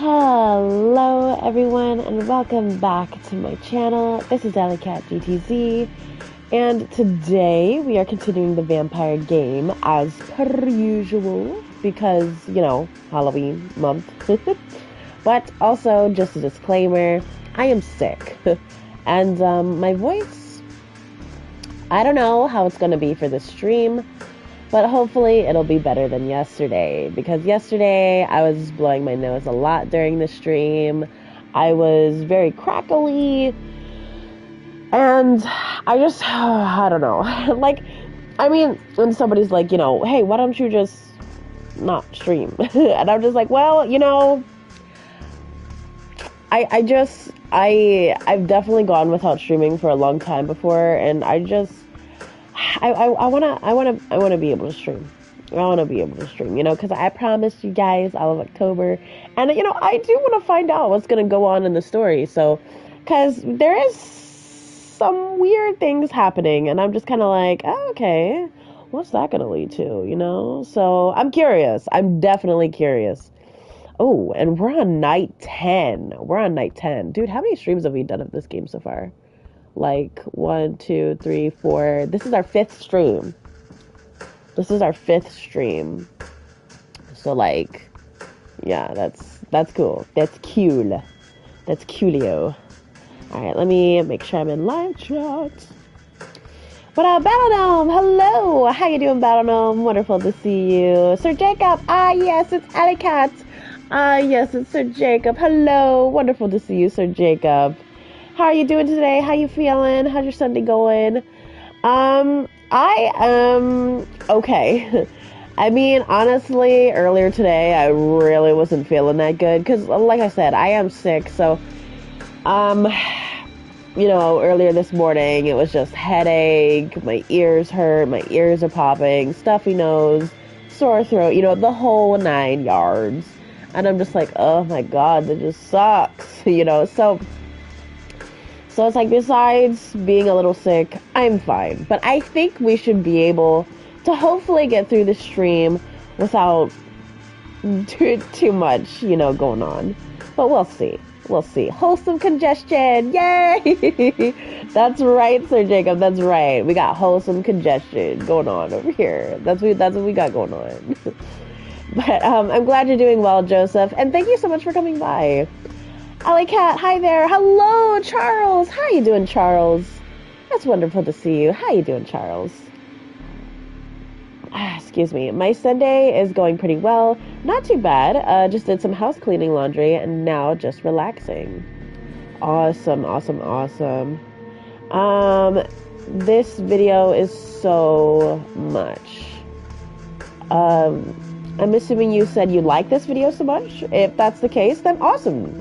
Hello everyone and welcome back to my channel. This is Cat GTZ and today we are continuing the vampire game as per usual because, Halloween month. But also, just a disclaimer, I am sick and my voice, I don't know how it's going to be for this stream. But hopefully it'll be better than yesterday, because yesterday I was blowing my nose a lot during the stream. I was very crackly, and I don't know. When somebody's like, hey, why don't you just not stream? And I'm just like, well, I've definitely gone without streaming for a long time before, and I wanna be able to stream. I wanna be able to stream, because I promised you guys all of October, and I do want to find out what's gonna go on in the story. So, because there is some weird things happening, and I'm just kind of like, oh, okay, what's that gonna lead to, So I'm curious. I'm definitely curious. Oh, and we're on night 10. Dude, how many streams have we done of this game so far? Like 1, 2, 3, 4. This is our fifth stream. So yeah, that's cool. That's cool. That's coolio. Alright, let me make sure I'm in live chat. What up, Battle Gnome? Hello! How you doing, Battle Gnome? Wonderful to see you. Sir Jacob! Yes, it's Alicat. Yes, it's Sir Jacob. Hello! Wonderful to see you, Sir Jacob. How are you doing today? How you feeling? How's your Sunday going? I am okay. I mean, honestly, earlier today, I really wasn't feeling that good. Because, like I said, I am sick. So, earlier this morning, it was just headache. My ears hurt. My ears are popping. Stuffy nose. Sore throat. The whole 9 yards. And I'm just like, oh my God, that just sucks. So it's like, besides being a little sick, I'm fine. But I think we should be able to hopefully get through the stream without too much, going on. But we'll see. Wholesome congestion. Yay! That's right, Sir Jacob. That's right. We got wholesome congestion going on over here. That's what we got going on. But I'm glad you're doing well, Joseph. And thank you so much for coming by. Alley Cat, hi there. Hello, Charles. How you doing, Charles? That's wonderful to see you. How you doing, Charles? Excuse me. My Sunday is going pretty well. Not too bad. Just did some house cleaning, laundry, and now just relaxing. Awesome. This video is so much. I'm assuming you said you like this video so much. If that's the case, then awesome.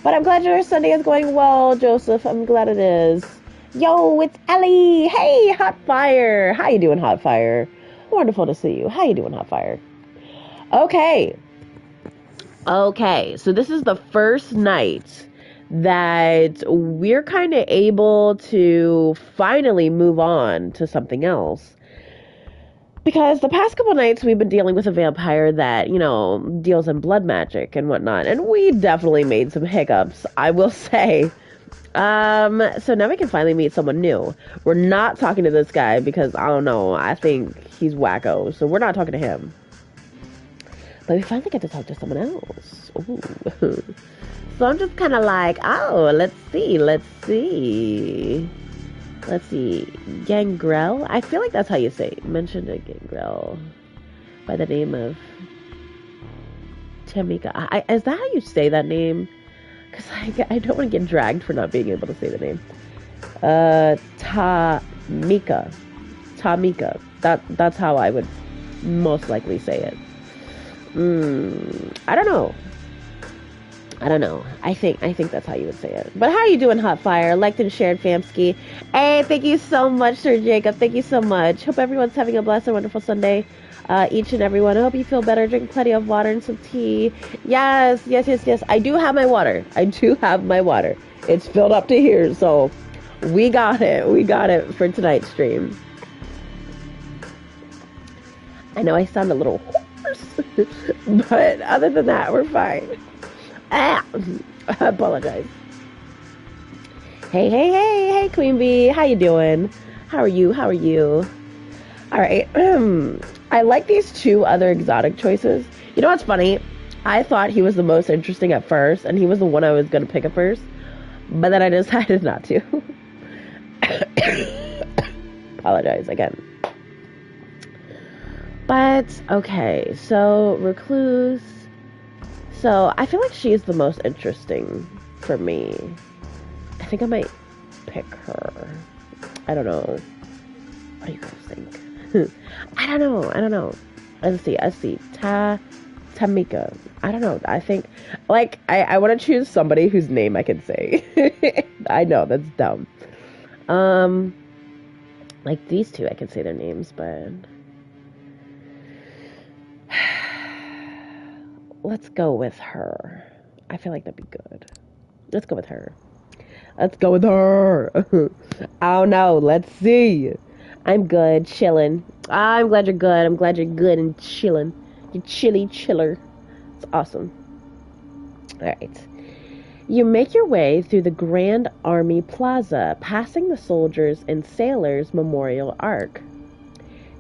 But I'm glad your Sunday is going well, Joseph. I'm glad it is. Yo, it's Ellie. Hey, Hot Fire. How you doing, Hot Fire? Wonderful to see you. How you doing, Hot Fire? Okay, so this is the first night that we're kind of able to finally move on to something else. Because the past couple nights we've been dealing with a vampire that, deals in blood magic and whatnot. And we definitely made some hiccups, I will say. So now we can finally meet someone new. We're not talking to this guy because, I don't know, I think he's wacko. So we're not talking to him. But we finally get to talk to someone else. Ooh. So I'm just kind of like, oh, let's see. Gangrel? I feel like that's how you say it. Mentioned a Gangrel by the name of Tamika. Is that how you say that name? Because I don't want to get dragged for not being able to say the name. Tamika. That's how I would most likely say it. I don't know. I think that's how you would say it. But how are you doing, Hot Fire? Liked and shared, Famsky. Hey, thank you so much, Sir Jacob. Thank you so much. Hope everyone's having a blessed and wonderful Sunday. Each and every one. I hope you feel better. Drink plenty of water and some tea. Yes. I do have my water. It's filled up to here, so we got it for tonight's stream. I know I sound a little hoarse. But other than that, we're fine. Ah, I apologize. Hey, Queen Bee. How you doing? How are you? All right. I like these two other exotic choices. You know what's funny? I thought he was the most interesting at first, and he was the one I was going to pick at first. But then I decided not to. Apologize again. But, okay. So, Recluse. So, I feel like she's the most interesting for me. I think I might pick her. I don't know. What do you guys think? I don't know. Let's see. Tamika. I don't know. I think, like, I want to choose somebody whose name I can say. I know, that's dumb. Like, these two, I can say their names, but... Let's go with her. I feel like that'd be good. Let's go with her. I don't know. Let's see. I'm good, chilling. I'm glad you're good. I'm glad you're good and chilling. You're chiller. It's awesome. Alright. You make your way through the Grand Army Plaza, passing the Soldiers and Sailors Memorial Arc.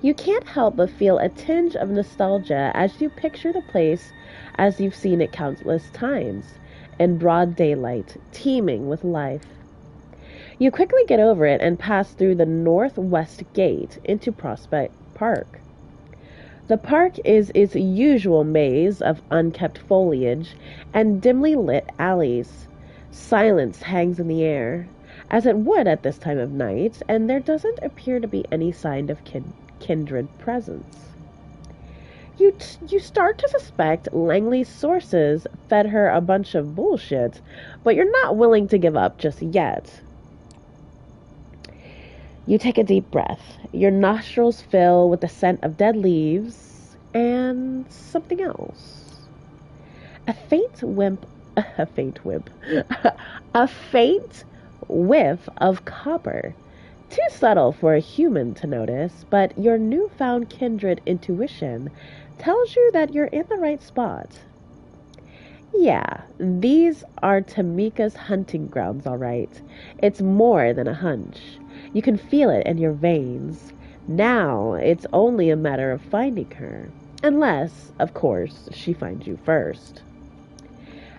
You can't help but feel a tinge of nostalgia as you picture the place as you've seen it countless times, in broad daylight, teeming with life. You quickly get over it and pass through the northwest gate into Prospect Park. The park is its usual maze of unkept foliage and dimly lit alleys. Silence hangs in the air, as it would at this time of night, and there doesn't appear to be any sign of kindred presence. You start to suspect Langley's sources fed her a bunch of bullshit, but you're not willing to give up just yet. You take a deep breath. Your nostrils fill with the scent of dead leaves and something else. A faint whiff of copper. Too subtle for a human to notice, but your newfound kindred intuition tells you that you're in the right spot. Yeah, these are Tamika's hunting grounds, all right. It's more than a hunch. You can feel it in your veins. Now, it's only a matter of finding her. Unless, of course, she finds you first.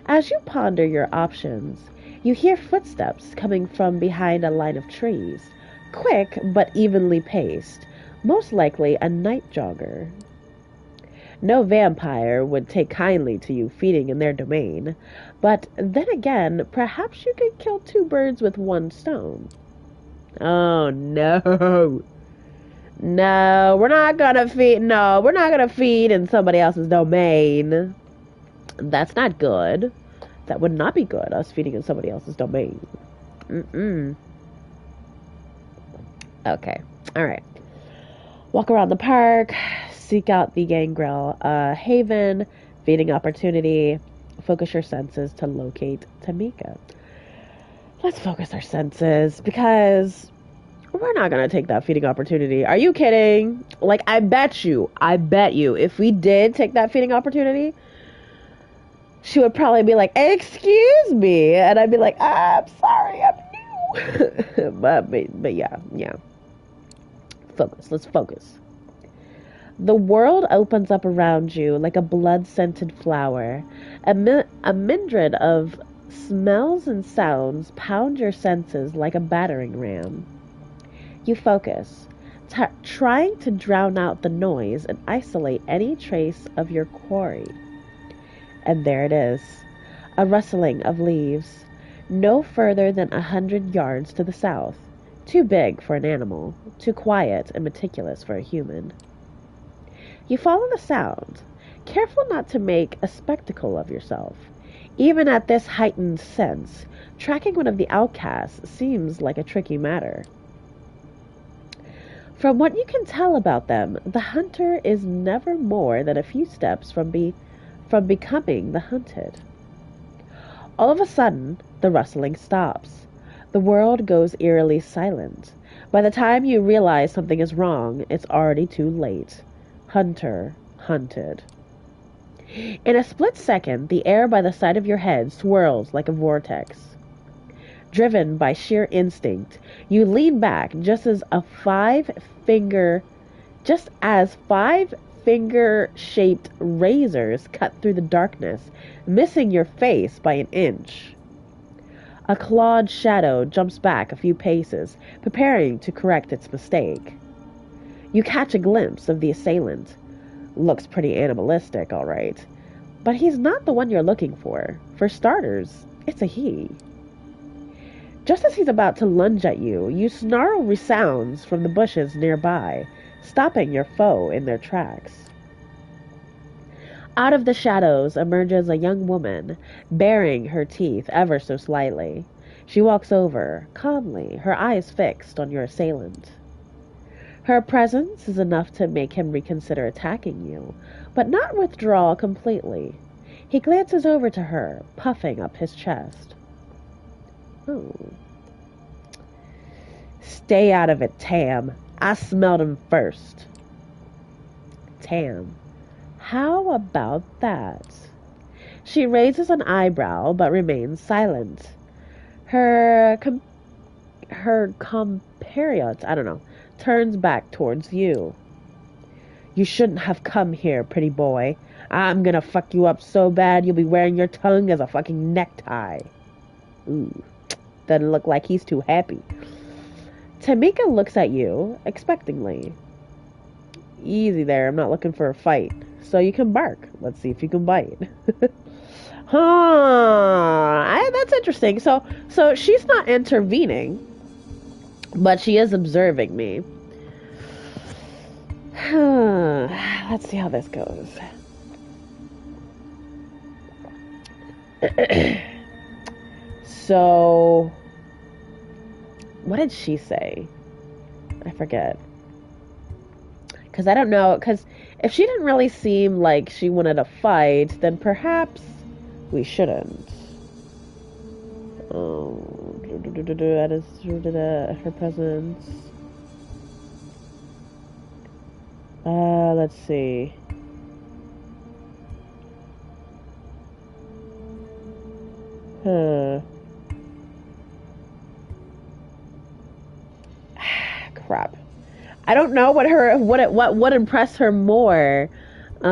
As you ponder your options, you hear footsteps coming from behind a line of trees. Quick, but evenly paced. Most likely a night jogger. No vampire would take kindly to you feeding in their domain. But then again, perhaps you could kill two birds with one stone. Oh, no. No, we're not gonna feed in somebody else's domain. That's not good. That would not be good, us feeding in somebody else's domain. Okay, alright. Walk around the park, seek out the Gangrel Haven, feeding opportunity. Focus your senses to locate Tamika. Let's focus our senses, because we're not gonna take that feeding opportunity. Are you kidding? Like, I bet you, if we did take that feeding opportunity, she would probably be like, excuse me, and I'd be like, I'm sorry, I'm new. but yeah. Let's focus. The world opens up around you like a blood-scented flower. A myriad of smells and sounds pound your senses like a battering ram. You focus, trying to drown out the noise and isolate any trace of your quarry. And there it is, a rustling of leaves, no further than 100 yards to the south. Too big for an animal, too quiet and meticulous for a human. You follow the sound, careful not to make a spectacle of yourself. Even at this heightened sense, tracking one of the outcasts seems like a tricky matter. From what you can tell about them, the hunter is never more than a few steps from becoming the hunted. All of a sudden, the rustling stops. The world goes eerily silent. By the time you realize something is wrong, it's already too late. Hunter hunted. In a split second, the air by the side of your head swirls like a vortex. Driven by sheer instinct, you lean back just as five-finger shaped razors cut through the darkness, missing your face by an inch. A clawed shadow jumps back a few paces, preparing to correct its mistake. You catch a glimpse of the assailant. Looks pretty animalistic, all right. But he's not the one you're looking for. For starters, it's a he. Just as he's about to lunge at you, you snarl resounds from the bushes nearby, stopping your foe in their tracks. Out of the shadows emerges a young woman, baring her teeth ever so slightly. She walks over, calmly, her eyes fixed on your assailant. Her presence is enough to make him reconsider attacking you, but not withdraw completely. He glances over to her, puffing up his chest. Oh. Stay out of it, Tam. I smelled him first. Tam. How about that? She raises an eyebrow, but remains silent. Her compatriot, turns back towards you. You shouldn't have come here, pretty boy. I'm gonna fuck you up so bad you'll be wearing your tongue as a fucking necktie. Ooh, doesn't look like he's too happy. Tamika looks at you, expectantly. Easy there, I'm not looking for a fight. So you can bark. Let's see if you can bite. That's interesting. So she's not intervening, but she is observing me. Let's see how this goes. So, what did she say? I forget. Because I don't know. Because if she didn't really seem like she wanted a fight, then perhaps we shouldn't. That is her presence. Let's see. Crap. I don't know what would impress her more. I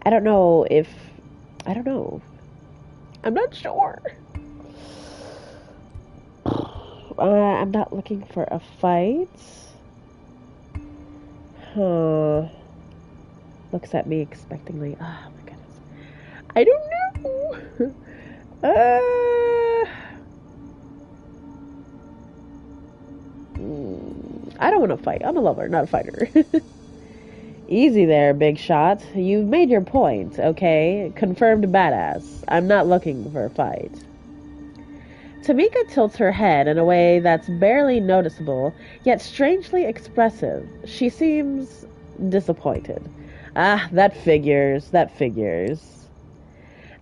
don't know. I'm not sure. I'm not looking for a fight. Looks at me expectingly. Oh my goodness. I don't know. I don't want to fight. I'm a lover, not a fighter. Easy there, big shot. You've made your point, okay? Confirmed badass. I'm not looking for a fight. Tamika tilts her head in a way that's barely noticeable, yet strangely expressive. She seems disappointed. That figures.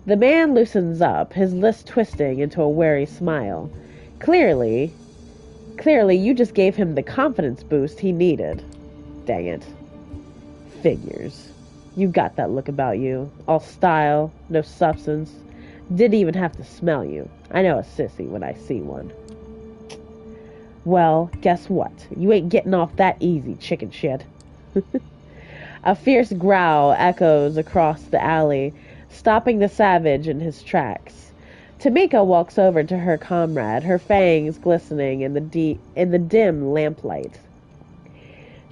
The man loosens up, his lips twisting into a wary smile. Clearly, you just gave him the confidence boost he needed. Dang it. Figures. You got that look about you. All style, no substance. Didn't even have to smell you. I know a sissy when I see one. Well, guess what? You ain't getting off that easy, chicken shit. A fierce growl echoes across the alley, stopping the savage in his tracks. Tamika walks over to her comrade, her fangs glistening in the dim lamplight.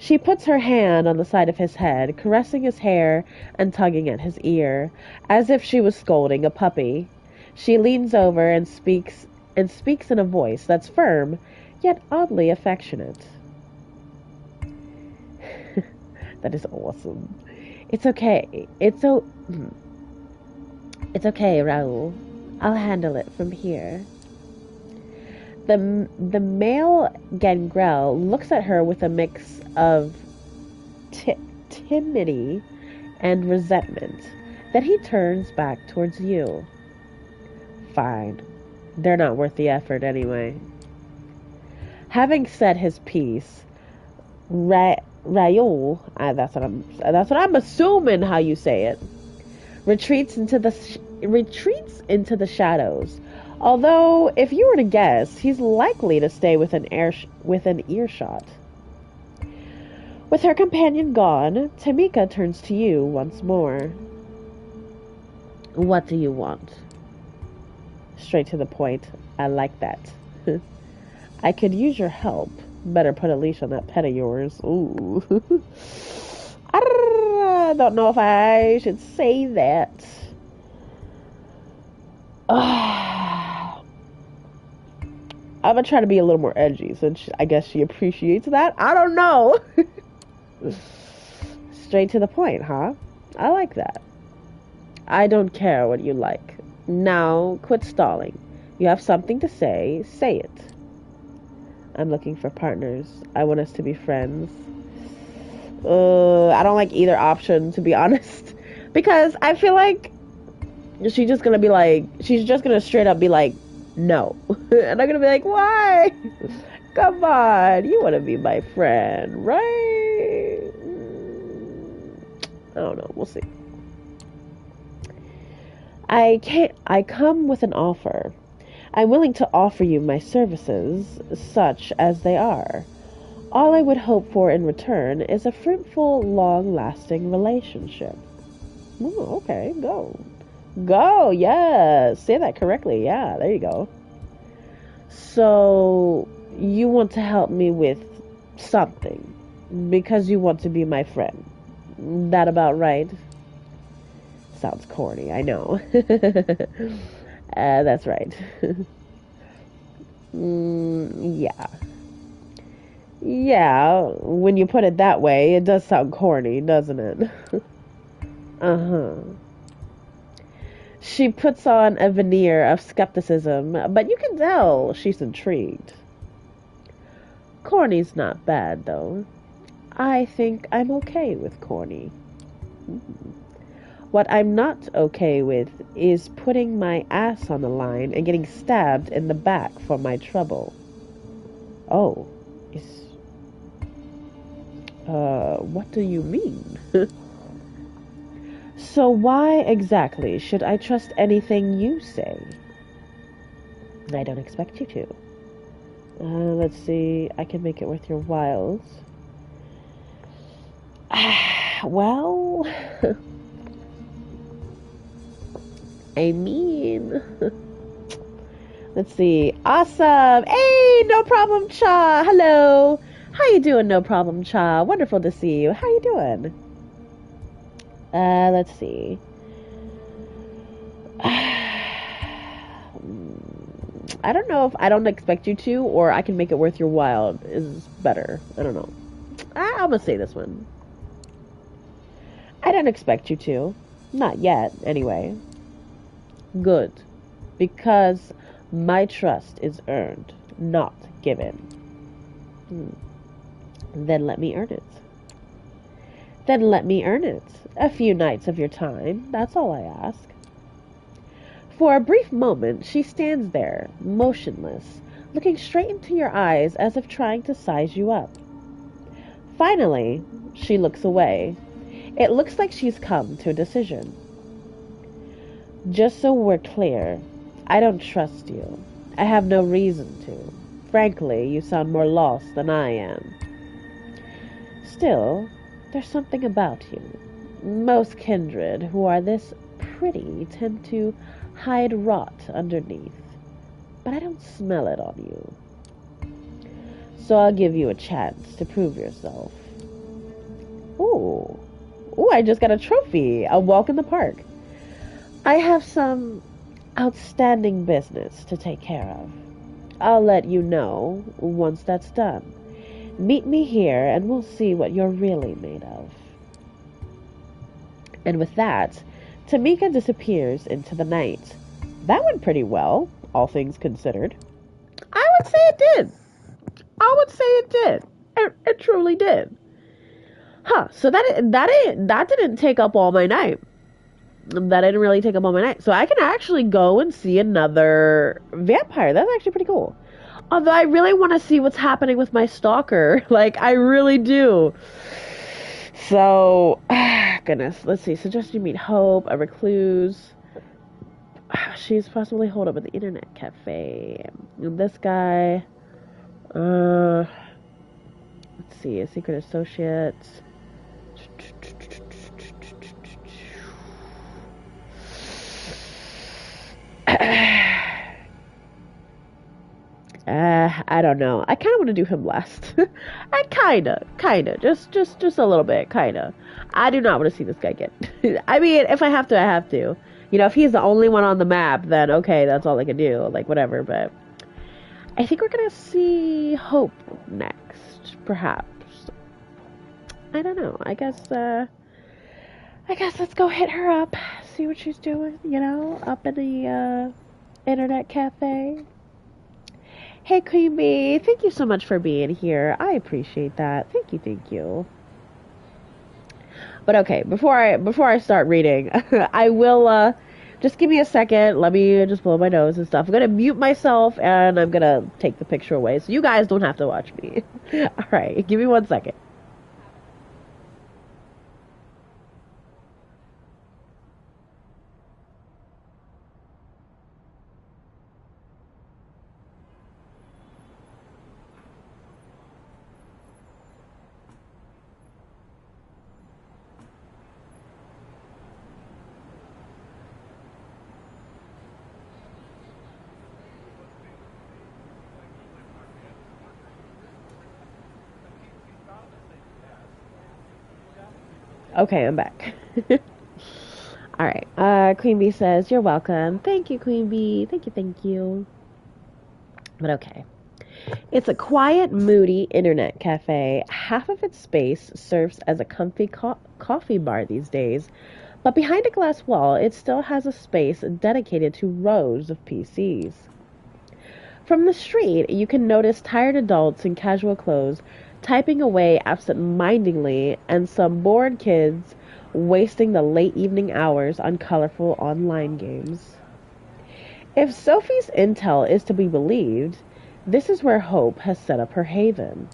She puts her hand on the side of his head, caressing his hair and tugging at his ear, as if she was scolding a puppy. She leans over and speaks in a voice that's firm, yet oddly affectionate. That is awesome. It's okay. It's okay, Raoul. I'll handle it from here. The male Gangrel looks at her with a mix of timidity and resentment. Then he turns back towards you. Fine. They're not worth the effort anyway. Having said his piece, Raoul, that's what I'm assuming how you say it, retreats into the shadows. Although, if you were to guess, he's likely to stay within earshot. With her companion gone, Tamika turns to you once more. What do you want? Straight to the point. I like that. I could use your help. Better put a leash on that pet of yours. Ooh. I don't know if I should say that. I'm gonna try to be a little more edgy since I guess she appreciates that. I don't know. Straight to the point, huh? I like that. I don't care what you like. Now, quit stalling. You have something to say it. I'm looking for partners. I want us to be friends. I don't like either option, to be honest. Because I feel like she's just gonna straight up be like, no. And I'm gonna be like, why? Come on, you want to be my friend, right? I don't know, we'll see. I come with an offer. I'm willing to offer you my services, such as they are. All I would hope for in return is a fruitful, long-lasting relationship. Ooh, okay, go. Go, yes. Say that correctly. Yeah, there you go. So, you want to help me with something because you want to be my friend. That about right? Sounds corny, I know. That's right. Yeah. Yeah, when you put it that way, it does sound corny, doesn't it? Uh-huh. She puts on a veneer of skepticism, but you can tell she's intrigued. Corny's not bad, though. I think I'm okay with corny. What I'm not okay with is putting my ass on the line and getting stabbed in the back for my trouble. Oh, what do you mean? So why exactly should I trust anything you say? I don't expect you to. Let's see, I can make it worth your whiles. Well, I mean, let's see. Awesome. Hey, no problem, Cha. Hello. How you doing, no problem, Cha? Wonderful to see you. How you doing? Let's see. I don't know if I don't expect you to, or I can make it worth your while is better. I don't know. I'm gonna say this one. I don't expect you to. Not yet, anyway. Good. Because my trust is earned, not given. Then let me earn it. Then let me earn it. A few nights of your time, that's all I ask. For a brief moment, she stands there, motionless, looking straight into your eyes as if trying to size you up. Finally, she looks away. It looks like she's come to a decision. Just so we're clear, I don't trust you. I have no reason to. Frankly, you sound more lost than I am. Still, there's something about you. Most kindred who are this pretty tend to hide rot underneath. But I don't smell it on you. So I'll give you a chance to prove yourself. Ooh. Ooh, I just got a trophy. A walk in the park. I have some outstanding business to take care of. I'll let you know once that's done. Meet me here and we'll see what you're really made of. And with that, Tamika disappears into the night. That went pretty well, all things considered. I would say it did. I would say it did. It truly did. Huh, so that didn't take up all my night. That didn't really take up all my night. So I can actually go and see another vampire. That's actually pretty cool. Although I really want to see what's happening with my stalker. Like, I really do. So, goodness, let's see. Suggest you meet Hope, a recluse. She's possibly holed up at the internet cafe. And this guy, let's see, a secret associate. I don't know. I kind of want to do him last. I kinda, just a little bit, kinda. I do not want to see this guy get. I mean, if I have to, I have to. You know, if he's the only one on the map, then okay, that's all I can do. Like, whatever, but I think we're gonna see Hope next, perhaps. I don't know. I guess let's go hit her up, see what she's doing, you know, up in the internet cafe. Hey, Queen Bee, thank you so much for being here. I appreciate that. Thank you. But okay, before I start reading, I will just give me a second. Let me just blow my nose and stuff. I'm gonna mute myself and I'm gonna take the picture away, so you guys don't have to watch me. All right, give me 1 second. Okay, I'm back. All right. Queen Bee says, "You're welcome." Thank you, Queen Bee. Thank you. But okay. It's a quiet, moody internet cafe. Half of its space serves as a comfy coffee bar these days, but behind a glass wall, it still has a space dedicated to rows of PCs. From the street, you can notice tired adults in casual clothes typing away absent-mindedly and some bored kids wasting the late evening hours on colorful online games. If Sophie's intel is to be believed, this is where Hope has set up her haven.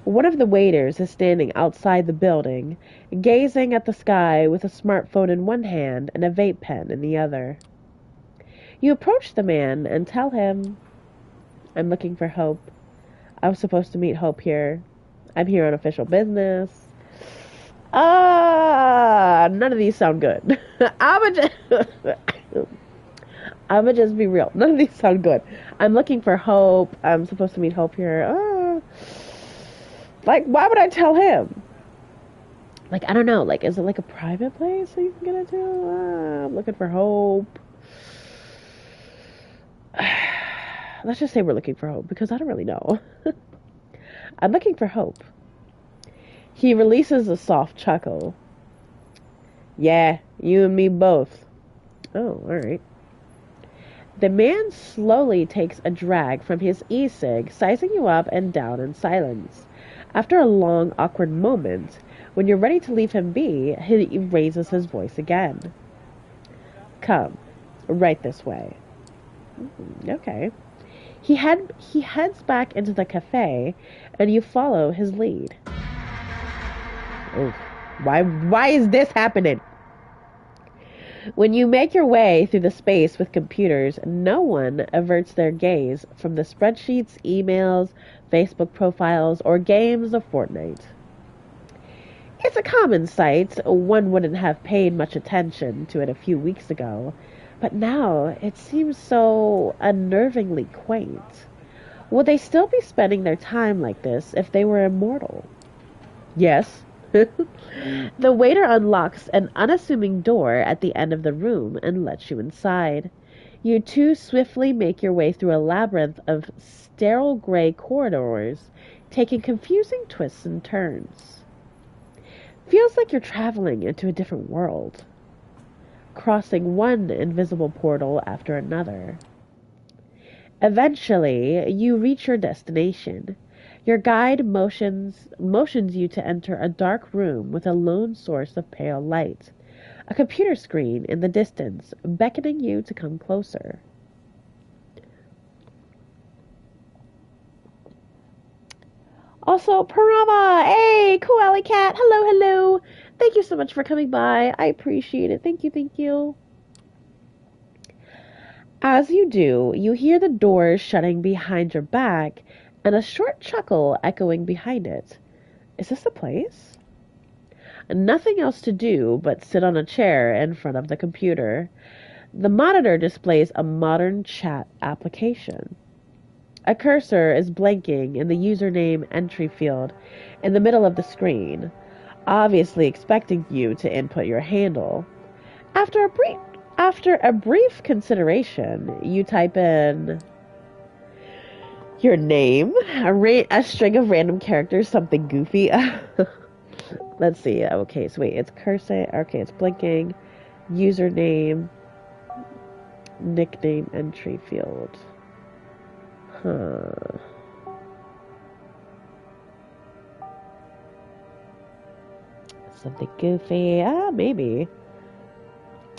One of the waiters is standing outside the building, gazing at the sky with a smartphone in one hand and a vape pen in the other. You approach the man and tell him, "I'm looking for Hope. I was supposed to meet Hope here. I'm here on official business." None of these sound good. I'ma just be real. None of these sound good. I'm looking for Hope. I'm supposed to meet Hope here. Like, why would I tell him? Like, I don't know. Like, is it like a private place that you can get into? I'm looking for Hope. Let's just say we're looking for Hope, because I don't really know. I'm looking for Hope. He releases a soft chuckle. "Yeah, you and me both." Oh, alright. The man slowly takes a drag from his e-cig, sizing you up and down in silence. After a long, awkward moment, when you're ready to leave him be, he raises his voice again. "Come, right this way." Okay. He heads back into the cafe, and you follow his lead. Oh, why is this happening? When you make your way through the space with computers, no one averts their gaze from the spreadsheets, emails, Facebook profiles, or games of Fortnite. It's a common sight. One wouldn't have paid much attention to it a few weeks ago, but now it seems so unnervingly quaint. Would they still be spending their time like this if they were immortal? Yes. The waiter unlocks an unassuming door at the end of the room and lets you inside. You two swiftly make your way through a labyrinth of sterile gray corridors, taking confusing twists and turns. Feels like you're traveling into a different world, crossing one invisible portal after another. Eventually, you reach your destination. Your guide motions you to enter a dark room with a lone source of pale light, a computer screen in the distance beckoning you to come closer. also Parama. Hey, cool alley cat. Hello, hello. Thank you so much for coming by. I appreciate it. Thank you, thank you. As you do, you hear the doors shutting behind your back and a short chuckle echoing behind it. Is this the place? Nothing else to do but sit on a chair in front of the computer. The monitor displays a modern chat application. A cursor is blinking in the username entry field in the middle of the screen, obviously expecting you to input your handle. After a brief consideration, you type in your name, a string of random characters, something goofy. Let's see. Okay, so wait, it's cursor. Okay, it's blinking. Username, nickname entry field. Huh. Something goofy. Maybe.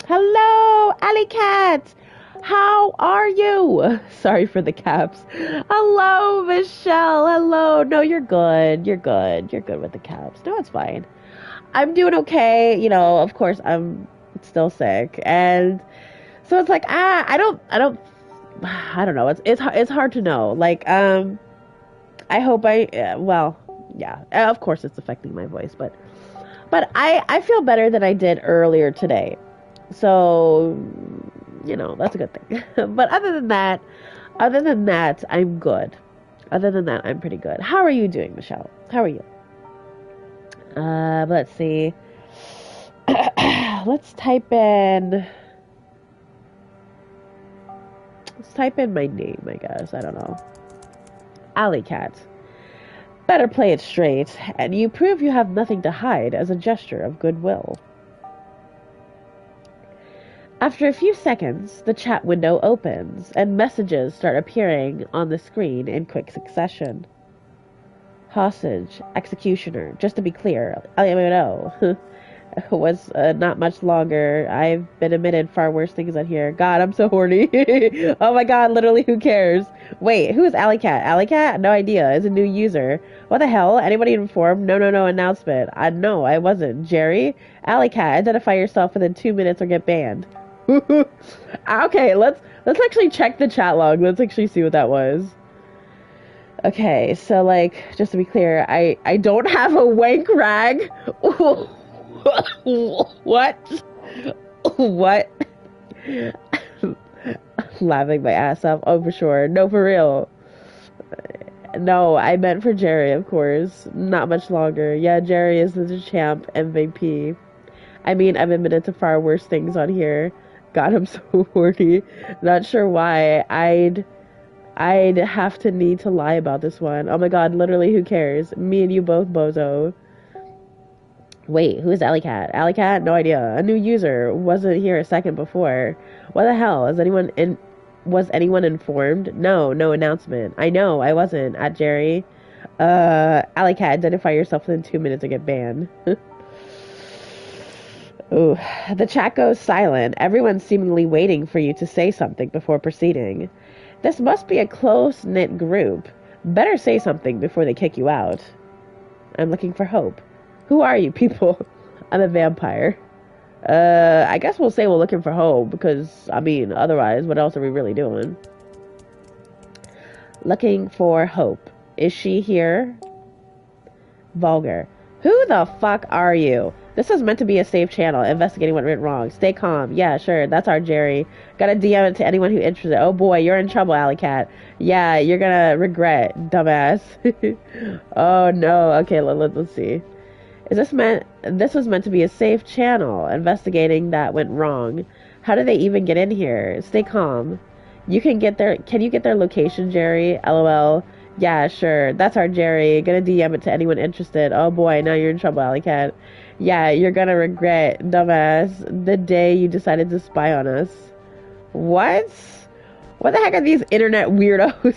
Hello, Alley Cat. How are you? Sorry for the caps. Hello, Michelle. Hello. No, you're good. You're good. You're good with the caps. No, it's fine. I'm doing okay. You know, of course, I'm still sick, and so it's like I don't know. It's hard to know. Like I hope well, yeah. Of course, it's affecting my voice, but I feel better than I did earlier today. So, you know, that's a good thing. But other than that, I'm good. Other than that, I'm pretty good. How are you doing, Michelle? How are you? Let's see. Let's type in my name, I guess. I don't know. Alley Cat. Better play it straight, and you prove you have nothing to hide as a gesture of goodwill. After a few seconds, the chat window opens, and messages start appearing on the screen in quick succession. Hostage, executioner, just to be clear, LMNO, was not much longer. I've been admitted far worse things on here. God, I'm so horny. Oh my god, literally, who cares? Wait, who is Alley Cat? Alley Cat? No idea. Is a new user. What the hell? Anybody informed? No, announcement. No, I wasn't. Jerry? Alley Cat, identify yourself within 2 minutes or get banned. Okay, let's actually check the chat log. Let's actually see what that was. Okay, so like, just to be clear, I don't have a wank rag. What? What? Laughing my ass off. Oh, for sure. No, for real. No, I meant for Jerry, of course. Not much longer. Yeah, Jerry is the champ MVP. I mean, I've admitted to far worse things on here. God, I'm so horny. Not sure why. I'd have to need to lie about this one. Oh my god, literally, who cares? Me and you both, bozo. Wait, who is Alley Cat? Alley Cat? No idea. A new user. Wasn't here a second before. What the hell? Was anyone informed? No announcement. I know, I wasn't. At Jerry. Alley Cat, identify yourself within 2 minutes or get banned. Ooh, the chat goes silent. Everyone's seemingly waiting for you to say something before proceeding. This must be a close-knit group. Better say something before they kick you out. I'm looking for hope. Who are you people? I'm a vampire. I guess we'll say we're looking for hope because, I mean, otherwise, what else are we really doing? Looking for hope. Is she here? Vulgar. Who the fuck are you? This is meant to be a safe channel, investigating what went wrong. Stay calm. Yeah, sure, that's our Jerry. Gotta DM it to anyone who's interested. Oh boy, you're in trouble, Alley Cat. Yeah, you're gonna regret, dumbass. Oh no, okay, let's see. This was meant to be a safe channel, investigating that went wrong. How did they even get in here? Stay calm. Can you get their location, Jerry? LOL. Yeah, sure, that's our Jerry. Gonna DM it to anyone interested. Oh boy, now you're in trouble, Alley Cat. Yeah, you're gonna regret, dumbass, the day you decided to spy on us. What? What the heck are these internet weirdos?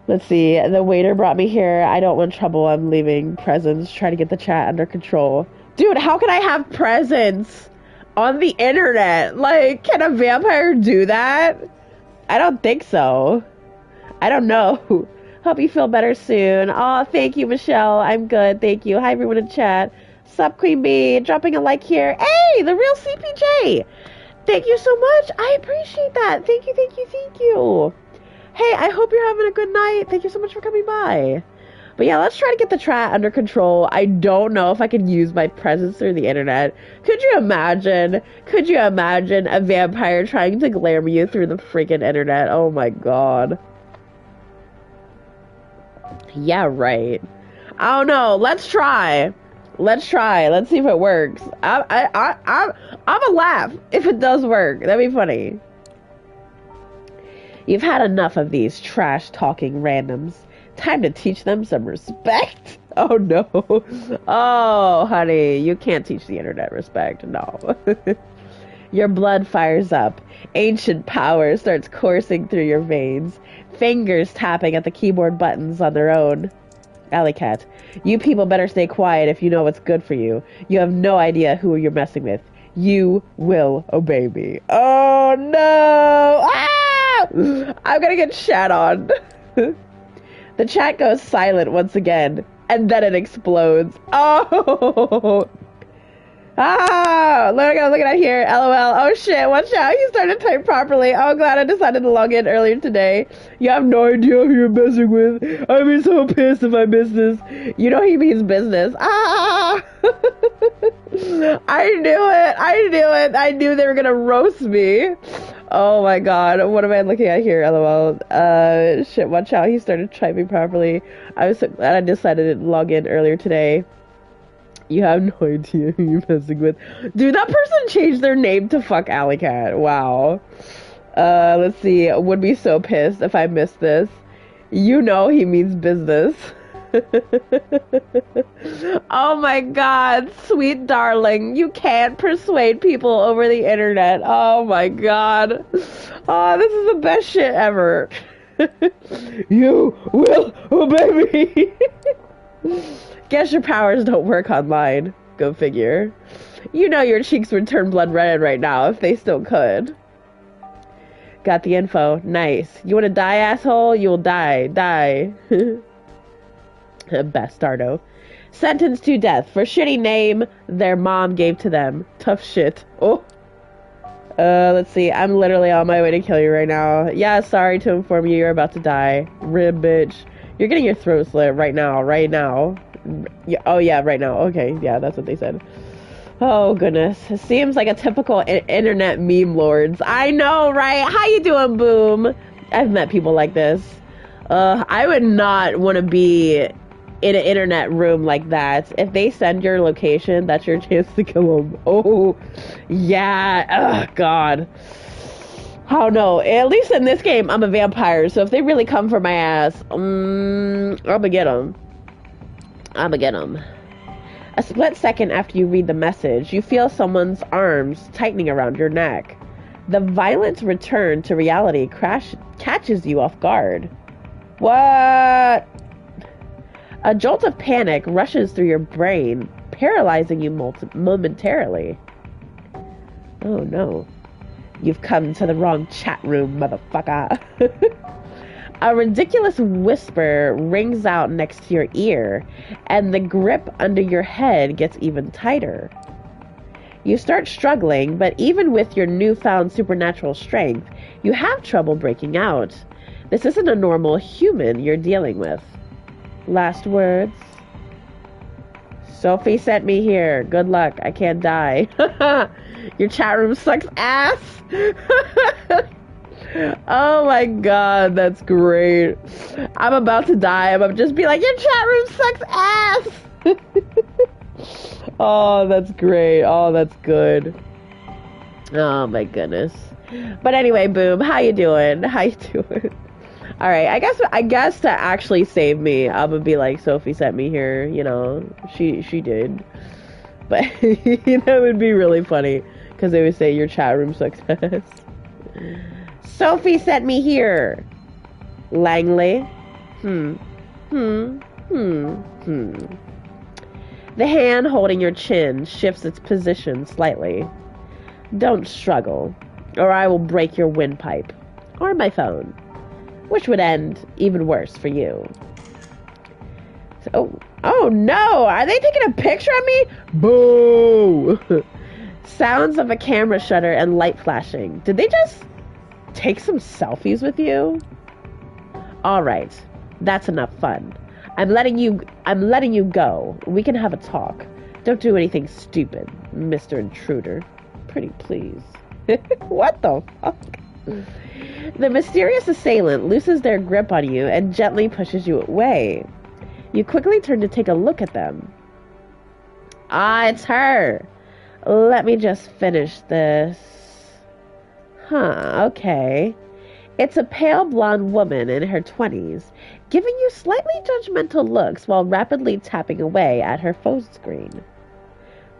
Let's see. The waiter brought me here. I don't want trouble. I'm leaving. Presents. Try to get the chat under control. Dude, how can I have presents on the internet? Like, can a vampire do that? I don't think so. I don't know. Hope you feel better soon. Oh, thank you, Michelle. I'm good. Thank you. Hi, everyone in chat. Sup, Queen Bee? Dropping a like here. Hey, the real CPJ. Thank you so much. I appreciate that. Thank you, thank you, thank you. Hey, I hope you're having a good night. Thank you so much for coming by. But yeah, let's try to get the chat under control. I don't know if I could use my presence through the internet. Could you imagine? Could you imagine a vampire trying to glamour you through the freaking internet? Oh my god. Yeah, right. I don't know. Let's try. Let's try. Let's see if it works. I'm a laugh if it does work. That'd be funny. You've had enough of these trash-talking randoms. Time to teach them some respect. Oh no. Oh, honey, you can't teach the internet respect. No. Your blood fires up. Ancient power starts coursing through your veins. Fingers tapping at the keyboard buttons on their own. Alley Cat, you people better stay quiet if you know what's good for you. You have no idea who you're messing with. You will obey me. Oh no! Ah! I'm gonna get shat on. The chat goes silent once again, and then it explodes. Oh! Ah! Look at it here. LOL. Oh shit, watch out. He started to type properly. Oh, glad I decided to log in earlier today. You have no idea who you're messing with. I'd be so pissed if I missed this. You know he means business. Ah! I knew it. I knew it. I knew they were gonna roast me. Oh my god. What am I looking at here? LOL. Shit, watch out. He started typing properly. I was so glad I decided to log in earlier today. You have no idea who you're messing with. Dude, that person changed their name to fuck Alley Cat. Wow. Let's see. Would be so pissed if I missed this. You know he means business. Oh my god, sweet darling. You can't persuade people over the internet. Oh my god. Oh, this is the best shit ever. You will obey me. Guess your powers don't work online. Go figure. You know your cheeks would turn blood red right now if they still could. Got the info. Nice. You wanna die, asshole? You'll die. Die. Bastardo. Sentenced to death for shitty name their mom gave to them. Tough shit. Oh. Let's see. I'm literally on my way to kill you right now. Yeah, sorry to inform you you're about to die. Rib, bitch. You're getting your throat slit right now. Right now. Yeah, oh yeah, right now. Okay, yeah, that's what they said. Oh goodness, it seems like a typical internet meme lords. I know, right? How you doing, Boom? I've met people like this. I would not want to be in an internet room like that. If they send your location, that's your chance to kill them. Oh, yeah. Oh god. Oh no. At least in this game, I'm a vampire. So if they really come for my ass, I'm gonna get them. I'ma get him. A split second after you read the message, you feel someone's arms tightening around your neck. The violent return to reality catches you off guard. What? A jolt of panic rushes through your brain, paralyzing you momentarily. Oh no. You've come to the wrong chat room, motherfucker. A ridiculous whisper rings out next to your ear, and the grip under your head gets even tighter. You start struggling, but even with your newfound supernatural strength, you have trouble breaking out. This isn't a normal human you're dealing with. Last words? Sophie sent me here. Good luck. I can't die. Your chat room sucks ass. Oh my god, that's great. I'm about to die. I'm just be like, your chat room sucks ass. Oh, that's great. Oh, that's good. Oh my goodness. But anyway, Boom, how you doing? How you doing? All right, I guess to actually save me, I'm gonna be like, Sophie sent me here. You know, she did. But that would be really funny because they would say your chat room sucks ass. Sophie sent me here. Langley. The hand holding your chin shifts its position slightly. Don't struggle, or I will break your windpipe. Or my phone. which would end even worse for you. So, oh no, are they taking a picture of me? Boo! Sounds of a camera shutter and light flashing. Did they just take some selfies with you? All right, that's enough fun. I'm letting you go. We can have a talk. Don't do anything stupid, Mr. Intruder. Pretty please. What the fuck? The mysterious assailant loosens their grip on you and gently pushes you away. You quickly turn to take a look at them. Ah, it's her. Let me just finish this. Huh, okay. It's a pale blonde woman in her 20s, giving you slightly judgmental looks while rapidly tapping away at her phone screen.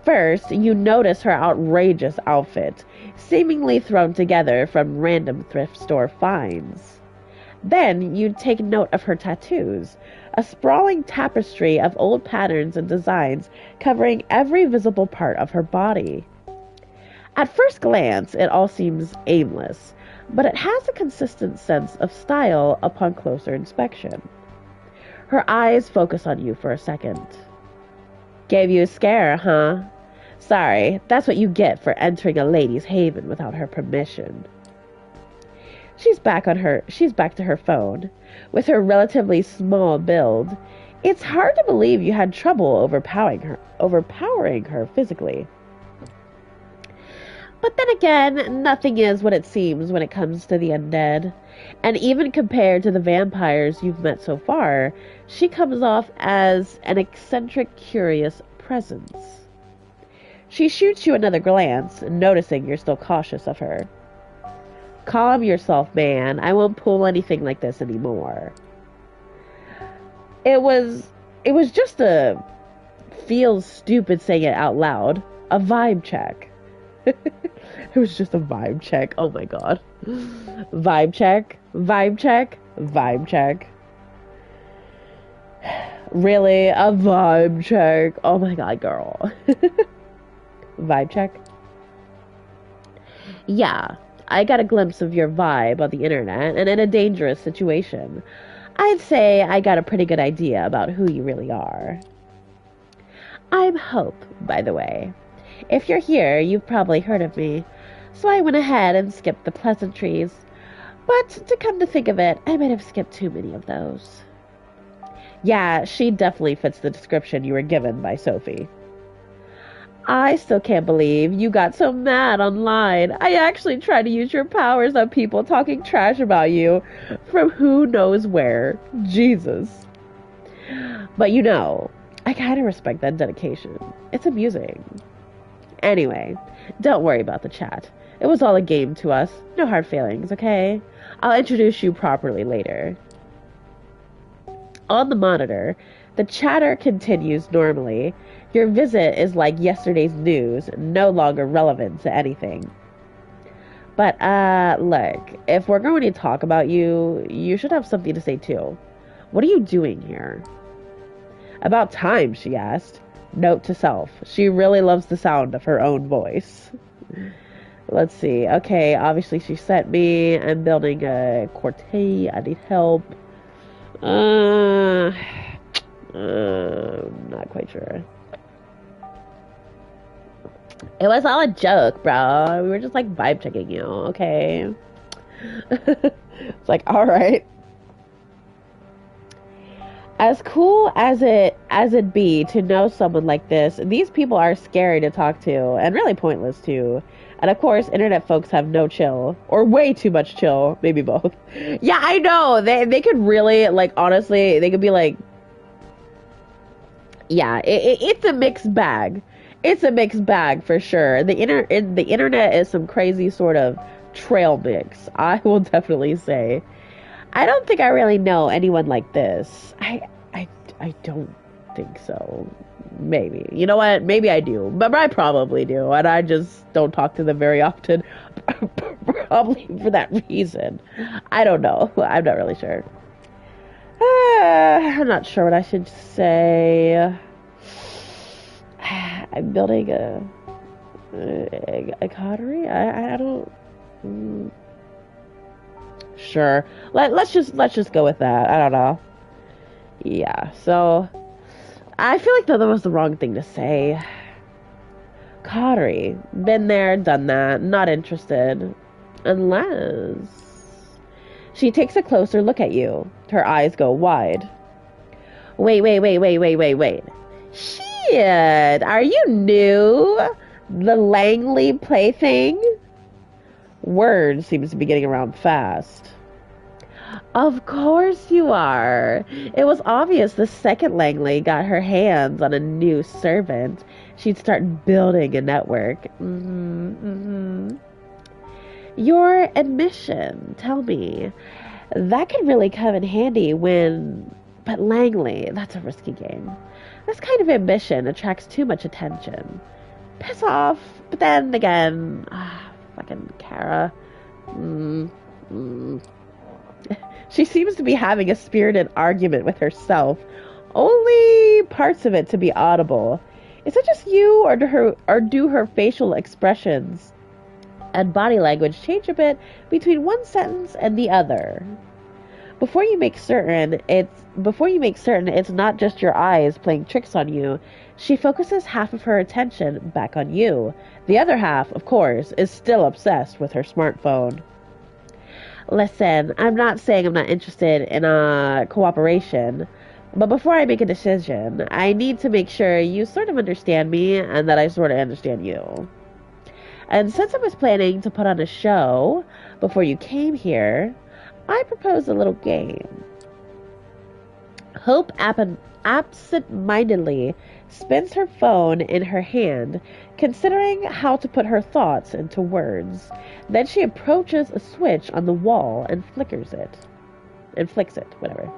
First, you notice her outrageous outfit, seemingly thrown together from random thrift store finds. Then, you take note of her tattoos, a sprawling tapestry of old patterns and designs covering every visible part of her body. At first glance, it all seems aimless, but it has a consistent sense of style upon closer inspection. Her eyes focus on you for a second. Gave you a scare, huh? Sorry, that's what you get for entering a lady's haven without her permission. She's back to her phone. With her relatively small build, it's hard to believe you had trouble overpowering her physically. But then again, nothing is what it seems when it comes to the undead. And even compared to the vampires you've met so far, she comes off as an eccentric, curious presence. She shoots you another glance, noticing you're still cautious of her. Calm yourself, man. I won't pull anything like this anymore. It was just a feels stupid saying it out loud. A vibe check. It was just a vibe check. Oh my god. Vibe check. Vibe check. Vibe check. Really? A vibe check? Oh my god, girl. Vibe check? Yeah, I got a glimpse of your vibe on the internet and in a dangerous situation. I'd say I got a pretty good idea about who you really are. I'm Hope, by the way. If you're here, you've probably heard of me, so I went ahead and skipped the pleasantries. But to come to think of it, I might have skipped too many of those. Yeah, she definitely fits the description you were given by Sophie. I still can't believe you got so mad online. I actually tried to use your powers on people talking trash about you from who knows where. Jesus. But you know, I kind of respect that dedication. It's amusing. Anyway, don't worry about the chat. It was all a game to us. No hard feelings, okay? I'll introduce you properly later. On the monitor, the chatter continues normally. Your visit is like yesterday's news, no longer relevant to anything. But, look, if we're going to talk about you, you should have something to say too. What are you doing here? About time, she asked. Note to self, she really loves the sound of her own voice. Let's see. Okay, obviously she sent me. I'm building a Coteries. I need help. Not quite sure. It was all a joke, bro. We were just like vibe checking you, okay? It's like, all right. As cool as it'd be to know someone like this, these people are scary to talk to and really pointless too. And of course, internet folks have no chill, or way too much chill, maybe both. Yeah, I know. They could really, like, honestly, they could be like, yeah, it's a mixed bag. It's a mixed bag for sure. The internet is some crazy sort of trail mix, I will definitely say. I don't think I really know anyone like this. I don't think so. Maybe. You know what? Maybe I do. But I probably do. And I just don't talk to them very often. Probably for that reason. I don't know. I'm not really sure. I'm not sure what I should say. I'm building a coterie? I don't... Sure. Let's just go with that. I don't know. Yeah. So I feel like that was the wrong thing to say. Coterie. Been there, done that. Not interested. Unless she takes a closer look at you. Her eyes go wide. Wait. Shit! Are you new? The Langley plaything? Word seems to be getting around fast. Of course you are. It was obvious the second Langley got her hands on a new servant. She'd start building a network. Your admission, tell me. That could really come in handy when... But Langley, that's a risky game. This kind of ambition attracts too much attention. Piss off, but then again... fucking Kara. She seems to be having a spirited argument with herself. Only parts of it to be audible. Is it just you, or do her facial expressions and body language change a bit between one sentence and the other? Before you make certain it's not just your eyes playing tricks on you, she focuses half of her attention back on you. The other half, of course, is still obsessed with her smartphone. Listen, I'm not saying I'm not interested in cooperation, but before I make a decision, I need to make sure you sort of understand me and that I sort of understand you. And since I was planning to put on a show before you came here, I propose a little game. Hope absent-mindedly spins her phone in her hand, considering how to put her thoughts into words. Then she approaches a switch on the wall and flicks it, whatever.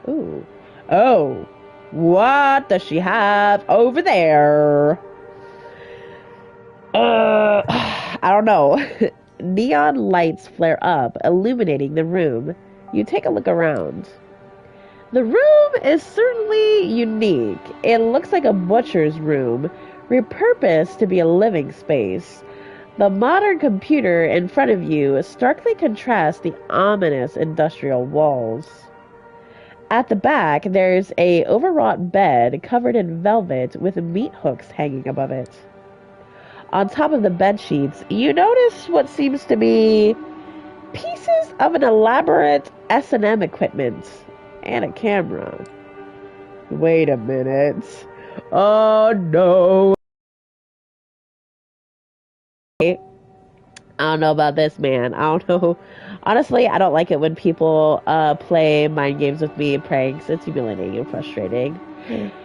Ooh. Oh, what does she have over there? I don't know. Neon lights flare up, illuminating the room. You take a look around. The room is certainly unique. It looks like a butcher's room, repurposed to be a living space. The modern computer in front of you starkly contrasts the ominous industrial walls. At the back, there's a overwrought bed covered in velvet with meat hooks hanging above it. On top of the bed sheets, you notice what seems to be pieces of an elaborate S&M equipment and a camera. Wait a minute. Oh no. I don't know about this, man. I don't know. Honestly, I don't like it when people play mind games with me and pranks. It's humiliating and frustrating.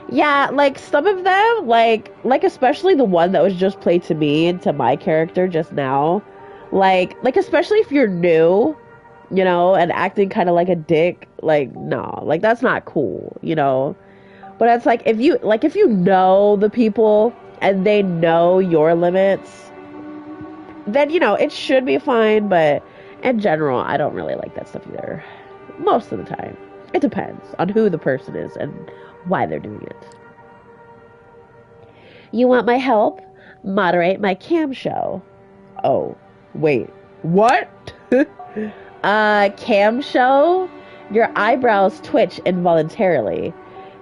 Yeah, like some of them, like especially the one that was just played to me and to my character just now. Like especially if you're new, you know, and acting kind of like a dick, like no, like that's not cool, you know. But it's like if you know the people and they know your limits, then you know it should be fine. But in general, I don't really like that stuff either. Most of the time, it depends on who the person is and why they're doing it. You want my help? Moderate my cam show. Oh, wait, what? Cam show? Your eyebrows twitch involuntarily.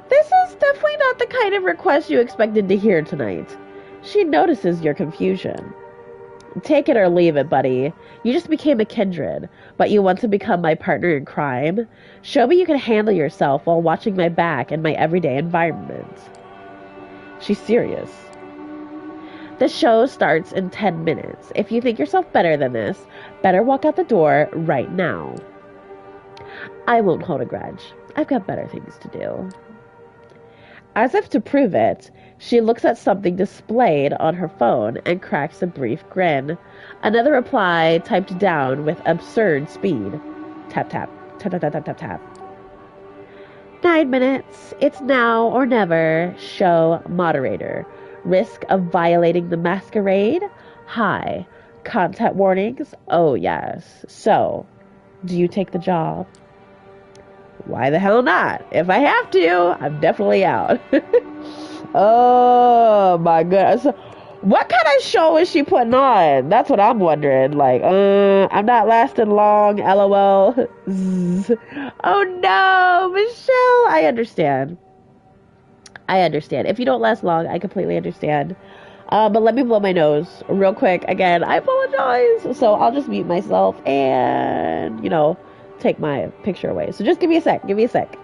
This is definitely not the kind of request you expected to hear tonight. She notices your confusion. Take it or leave it, buddy. You just became a kindred, but you want to become my partner in crime? Show me you can handle yourself while watching my back in my everyday environment. She's serious. The show starts in 10 minutes. If you think yourself better than this, better walk out the door right now. I won't hold a grudge. I've got better things to do. As if to prove it, she looks at something displayed on her phone and cracks a brief grin. Another reply typed down with absurd speed. Tap, tap, tap, tap, tap, tap, tap, tap. 9 minutes. It's now or never. Show moderator. Risk of violating the masquerade? High. Content warnings? Oh, yes. So, do you take the job? Why the hell not? If I have to, I'm definitely out. Oh my goodness. What kind of show is she putting on? That's what I'm wondering. Like, I'm not lasting long, LOL. Oh no, Michelle. I understand. I understand. If you don't last long, I completely understand. But let me blow my nose real quick. Again, I apologize. So I'll just mute myself and, take my picture away. So just give me a sec. Give me a sec.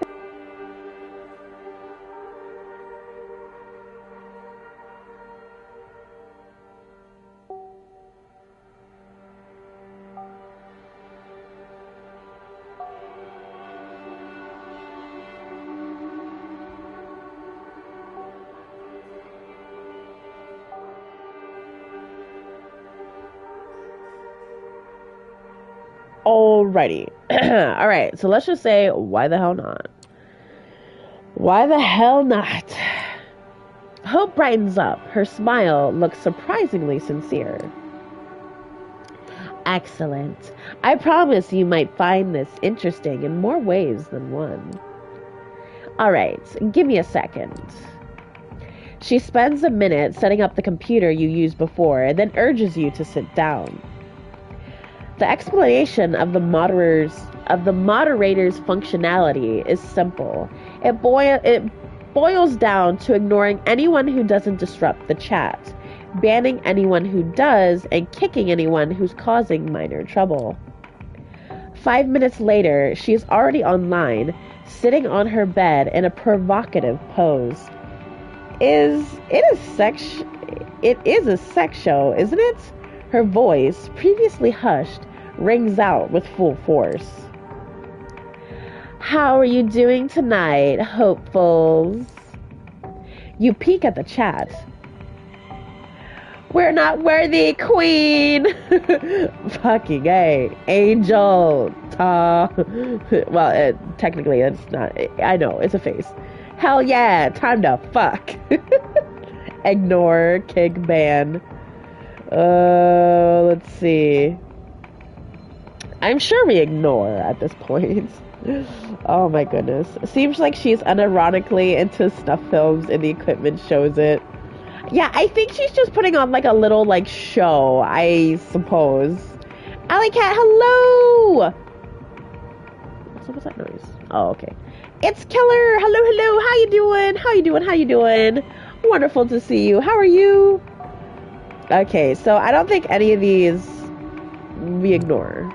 Alrighty. Alright, so let's just say, why the hell not? Why the hell not? Hope brightens up. Her smile looks surprisingly sincere. Excellent. I promise you might find this interesting in more ways than one. Alright, give me a second. She spends a minute setting up the computer you used before, and then urges you to sit down. The explanation of the moderator's functionality is simple. It boils down to ignoring anyone who doesn't disrupt the chat, banning anyone who does, and kicking anyone who's causing minor trouble. 5 minutes later, she is already online, sitting on her bed in a provocative pose. It is a sex show, isn't it? Her voice, previously hushed, rings out with full force. How are you doing tonight, hopefuls? You peek at the chat. We're not worthy, queen! Fucking A. Angel. Well, technically, it's not. I know, it's a face. Hell yeah, time to fuck. Ignore, kick, ban. Let's see. I'm sure we ignore at this point. Oh my goodness. Seems like she's unironically into snuff films and the equipment shows it. Yeah, I think she's just putting on like a little like show, I suppose. Alley Cat, hello! What was that noise? Oh, okay. It's Killer! Hello! How you doing? How you doing? Wonderful to see you. How are you? Okay, so I don't think any of these we ignore.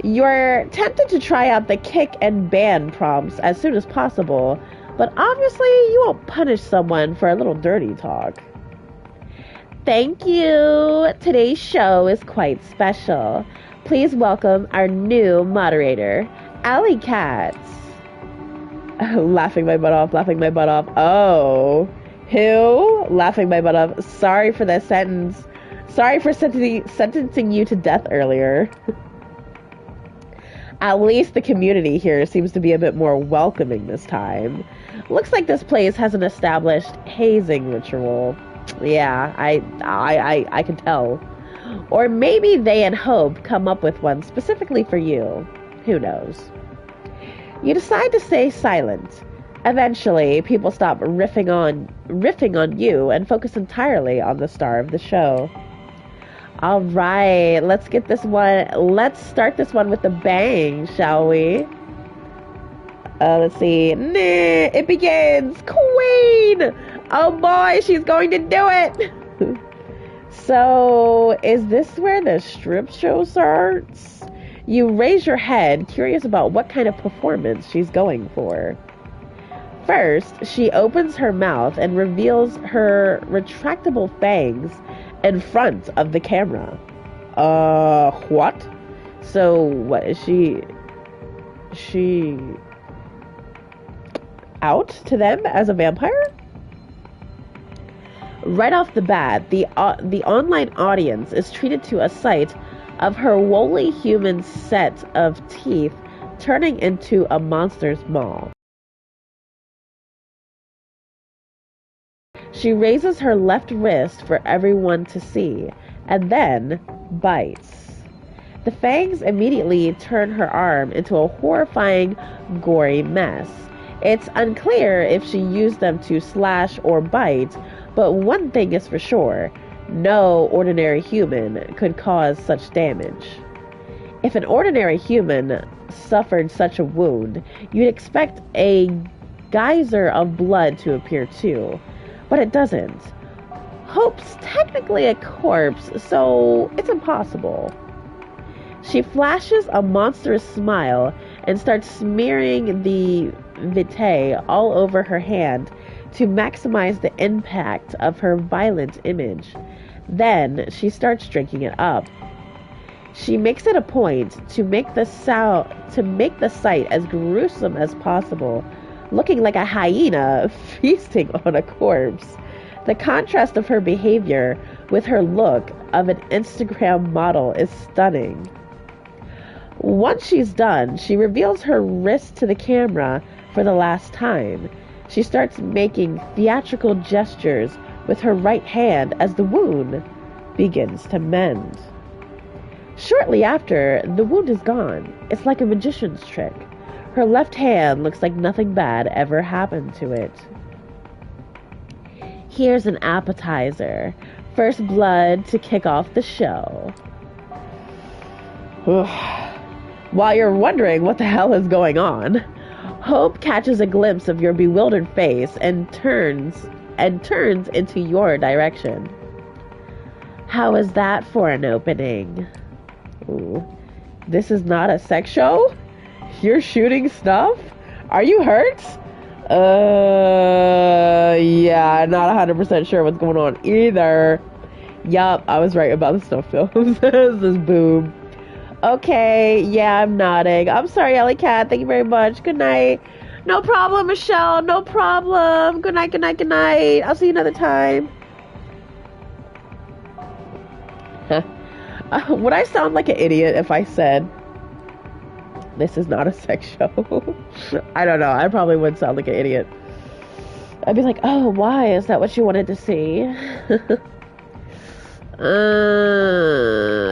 You're tempted to try out the kick and ban prompts as soon as possible, but obviously you won't punish someone for a little dirty talk. Thank you! Today's show is quite special. Please welcome our new moderator, Alley Cat. Laughing my butt off. Oh. Who? Laughing my butt off. Sorry for that sentence. Sorry for sentencing you to death earlier. At least the community here seems to be a bit more welcoming this time. Looks like this place has an established hazing ritual. Yeah, I can tell. Or maybe they and Hope come up with one specifically for you. Who knows? You decide to stay silent. Eventually, people stop riffing on you and focus entirely on the star of the show. All right, let's start this one with a bang, shall we? Let's see. It begins. Queen! Oh boy, she's going to do it! So, is this where the strip show starts? You raise your head, curious about what kind of performance she's going for. First, she opens her mouth and reveals her retractable fangs in front of the camera. What? So, what is she out to them as a vampire? Right off the bat, the online audience is treated to a sight of her woolly human set of teeth turning into a monster's maw. She raises her left wrist for everyone to see, and then bites. The fangs immediately turn her arm into a horrifying, gory mess. It's unclear if she used them to slash or bite, But one thing is for sure, no ordinary human could cause such damage. If an ordinary human suffered such a wound, you'd expect a geyser of blood to appear too, but it doesn't. Hope's technically a corpse, so it's impossible. She flashes a monstrous smile and starts smearing the vitae all over her hand to maximize the impact of her violent image. Then she starts drinking it up. She makes it a point to make the sight as gruesome as possible, looking like a hyena feasting on a corpse. The contrast of her behavior with her look of an Instagram model is stunning. Once she's done, she reveals her wrist to the camera for the last time. She starts making theatrical gestures with her right hand as the wound begins to mend. Shortly after, the wound is gone. It's like a magician's trick. Her left hand looks like nothing bad ever happened to it. Here's an appetizer. First blood to kick off the show. While you're wondering what the hell is going on, Hope catches a glimpse of your bewildered face and turns into your direction. How is that for an opening? Ooh. This is not a sex show? You're shooting stuff? Are you hurt? Yeah, not 100% sure what's going on either. Yup, I was right about the snuff films. This is boob. Okay, yeah, I'm nodding. I'm sorry, Ellie Cat. Thank you very much. Good night. No problem, Michelle. No problem. Good night, good night, good night. I'll see you another time. Would I sound like an idiot if I said this is not a sex show? I don't know. I probably would sound like an idiot. I'd be like, oh, why? Is that what you wanted to see?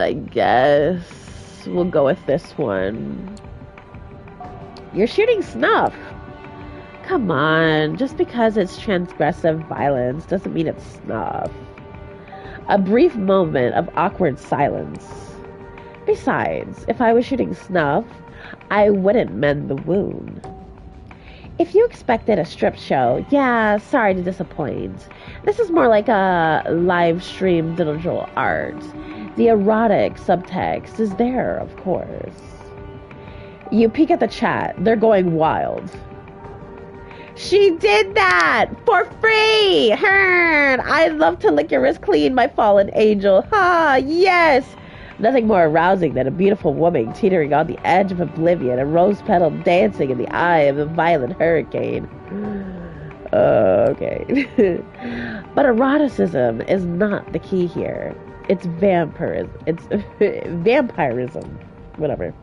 I guess we'll go with this one. You're shooting snuff. Come on. Just because it's transgressive violence doesn't mean it's snuff. A brief moment of awkward silence. Besides, if I was shooting snuff, I wouldn't mend the wound. If you expected a strip show, yeah, sorry to disappoint. This is more like a live stream digital art. The erotic subtext is there, of course. You peek at the chat. They're going wild. She did that for free! Hearn! I'd love to lick your wrist clean, my fallen angel. Ha! Yes! Nothing more arousing than a beautiful woman teetering on the edge of oblivion, a rose petal dancing in the eye of a violent hurricane. Okay. But eroticism is not the key here. It's vampirism. It's vampirism. Whatever.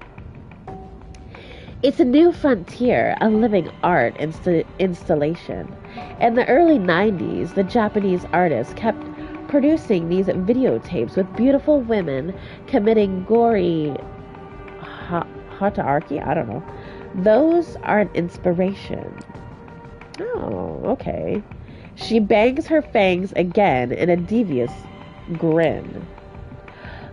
It's a new frontier, a living art installation. In the early 90s, the Japanese artists kept producing these videotapes with beautiful women committing gory hautarchy? I don't know. Those are an inspiration. Oh, okay. She bangs her fangs again in a devious grin.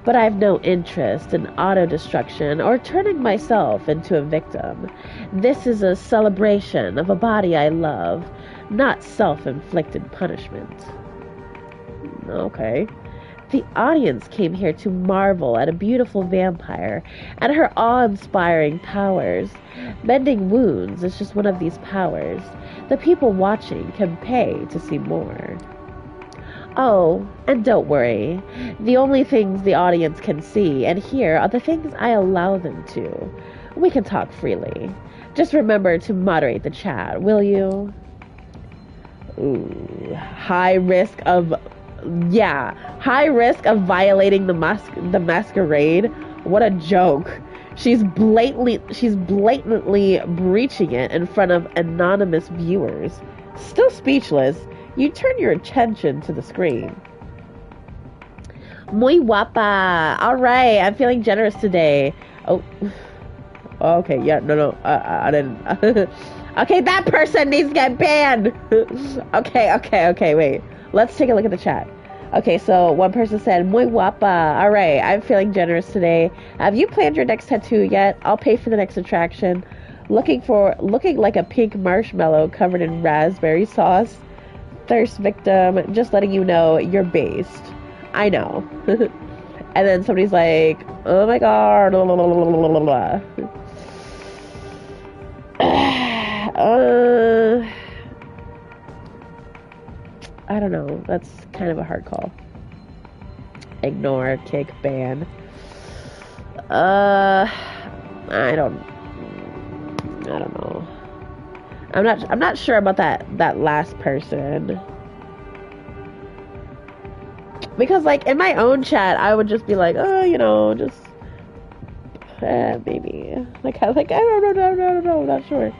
But I have no interest in auto-destruction or turning myself into a victim. This is a celebration of a body I love, not self-inflicted punishment. Okay. The audience came here to marvel at a beautiful vampire and her awe-inspiring powers. Mending wounds is just one of these powers. The people watching can pay to see more. Oh, and don't worry. The only things the audience can see and hear are the things I allow them to. We can talk freely. Just remember to moderate the chat, will you? Ooh, high risk of violating the masquerade. What a joke. She's blatantly breaching it in front of anonymous viewers. Still speechless, you turn your attention to the screen. Muy guapa. All right, I'm feeling generous today. Oh, okay, yeah, no, I didn't. Okay, that person needs to get banned. Okay, wait. Let's take a look at the chat. Okay, so one person said, muy guapa. All right, I'm feeling generous today. Have you planned your next tattoo yet? I'll pay for the next attraction. Looking like a pink marshmallow covered in raspberry sauce. Thirst victim, just letting you know you're based. I know. And then somebody's like, oh my god. I don't know. That's kind of a hard call. Ignore, kick, ban. I don't know. I'm not sure about that last person. Because like in my own chat, I would just be like, oh, you know, just maybe. Like I don't know, I'm not sure.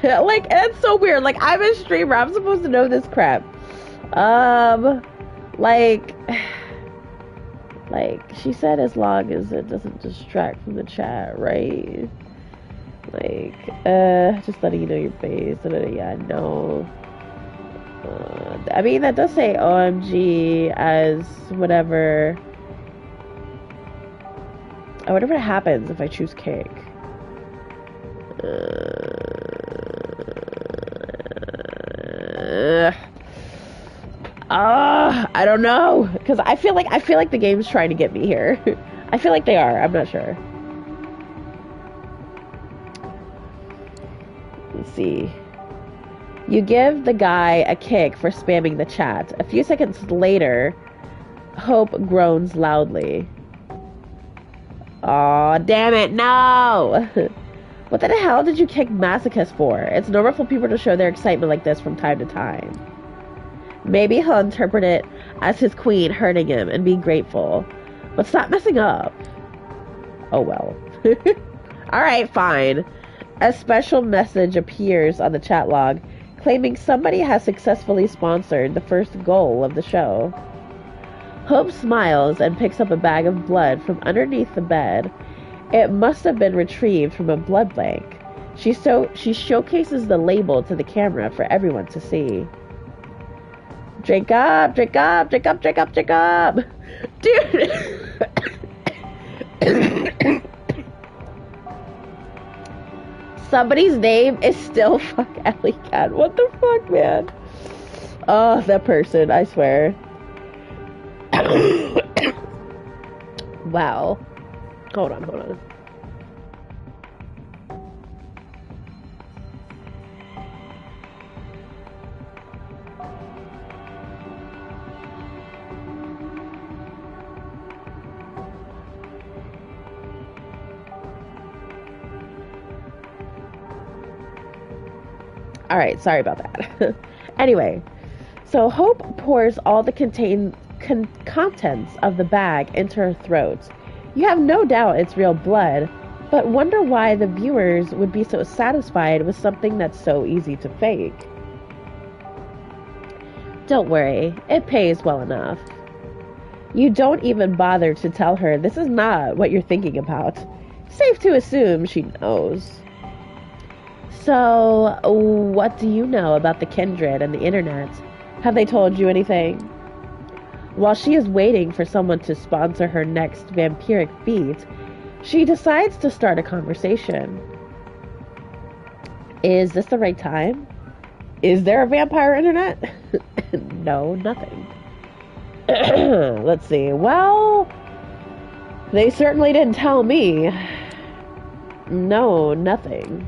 Like, that's so weird. Like, I'm a streamer. I'm supposed to know this crap. Like, she said as long as it doesn't distract from the chat, right? Like, just letting you know your base. Yeah, no. I mean, that does say OMG as whatever. I wonder what happens if I choose cake. I don't know, because I feel like the game's trying to get me here. I feel like they are. I'm not sure. Let's see. You give the guy a kick for spamming the chat. A few seconds later, Hope groans loudly. Aw, damn it, no! What the hell did you kick Masochist for? It's normal for people to show their excitement like this from time to time. Maybe he'll interpret it as his queen hurting him and be grateful. But stop messing up. Oh well. Alright, fine. A special message appears on the chat log claiming somebody has successfully sponsored the first goal of the show. Hope smiles and picks up a bag of blood from underneath the bed. It must have been retrieved from a blood bank. She showcases the label to the camera for everyone to see. Drink up, drink up, drink up, drink up, drink up! Dude! Somebody's name is still fuck Alley Cat. What the fuck, man? Oh, that person, I swear. Wow. Hold on. Alright, sorry about that. Anyway, so Hope pours all the contents of the bag into her throat. You have no doubt it's real blood, but wonder why the viewers would be so satisfied with something that's so easy to fake. Don't worry, it pays well enough. You don't even bother to tell her this is not what you're thinking about. Safe to assume she knows. So, what do you know about the Kindred and the internet? Have they told you anything? While she is waiting for someone to sponsor her next vampiric feat, she decides to start a conversation. Is this the right time? Is there a vampire internet? No, nothing. Let's see. Well, they certainly didn't tell me. No, nothing.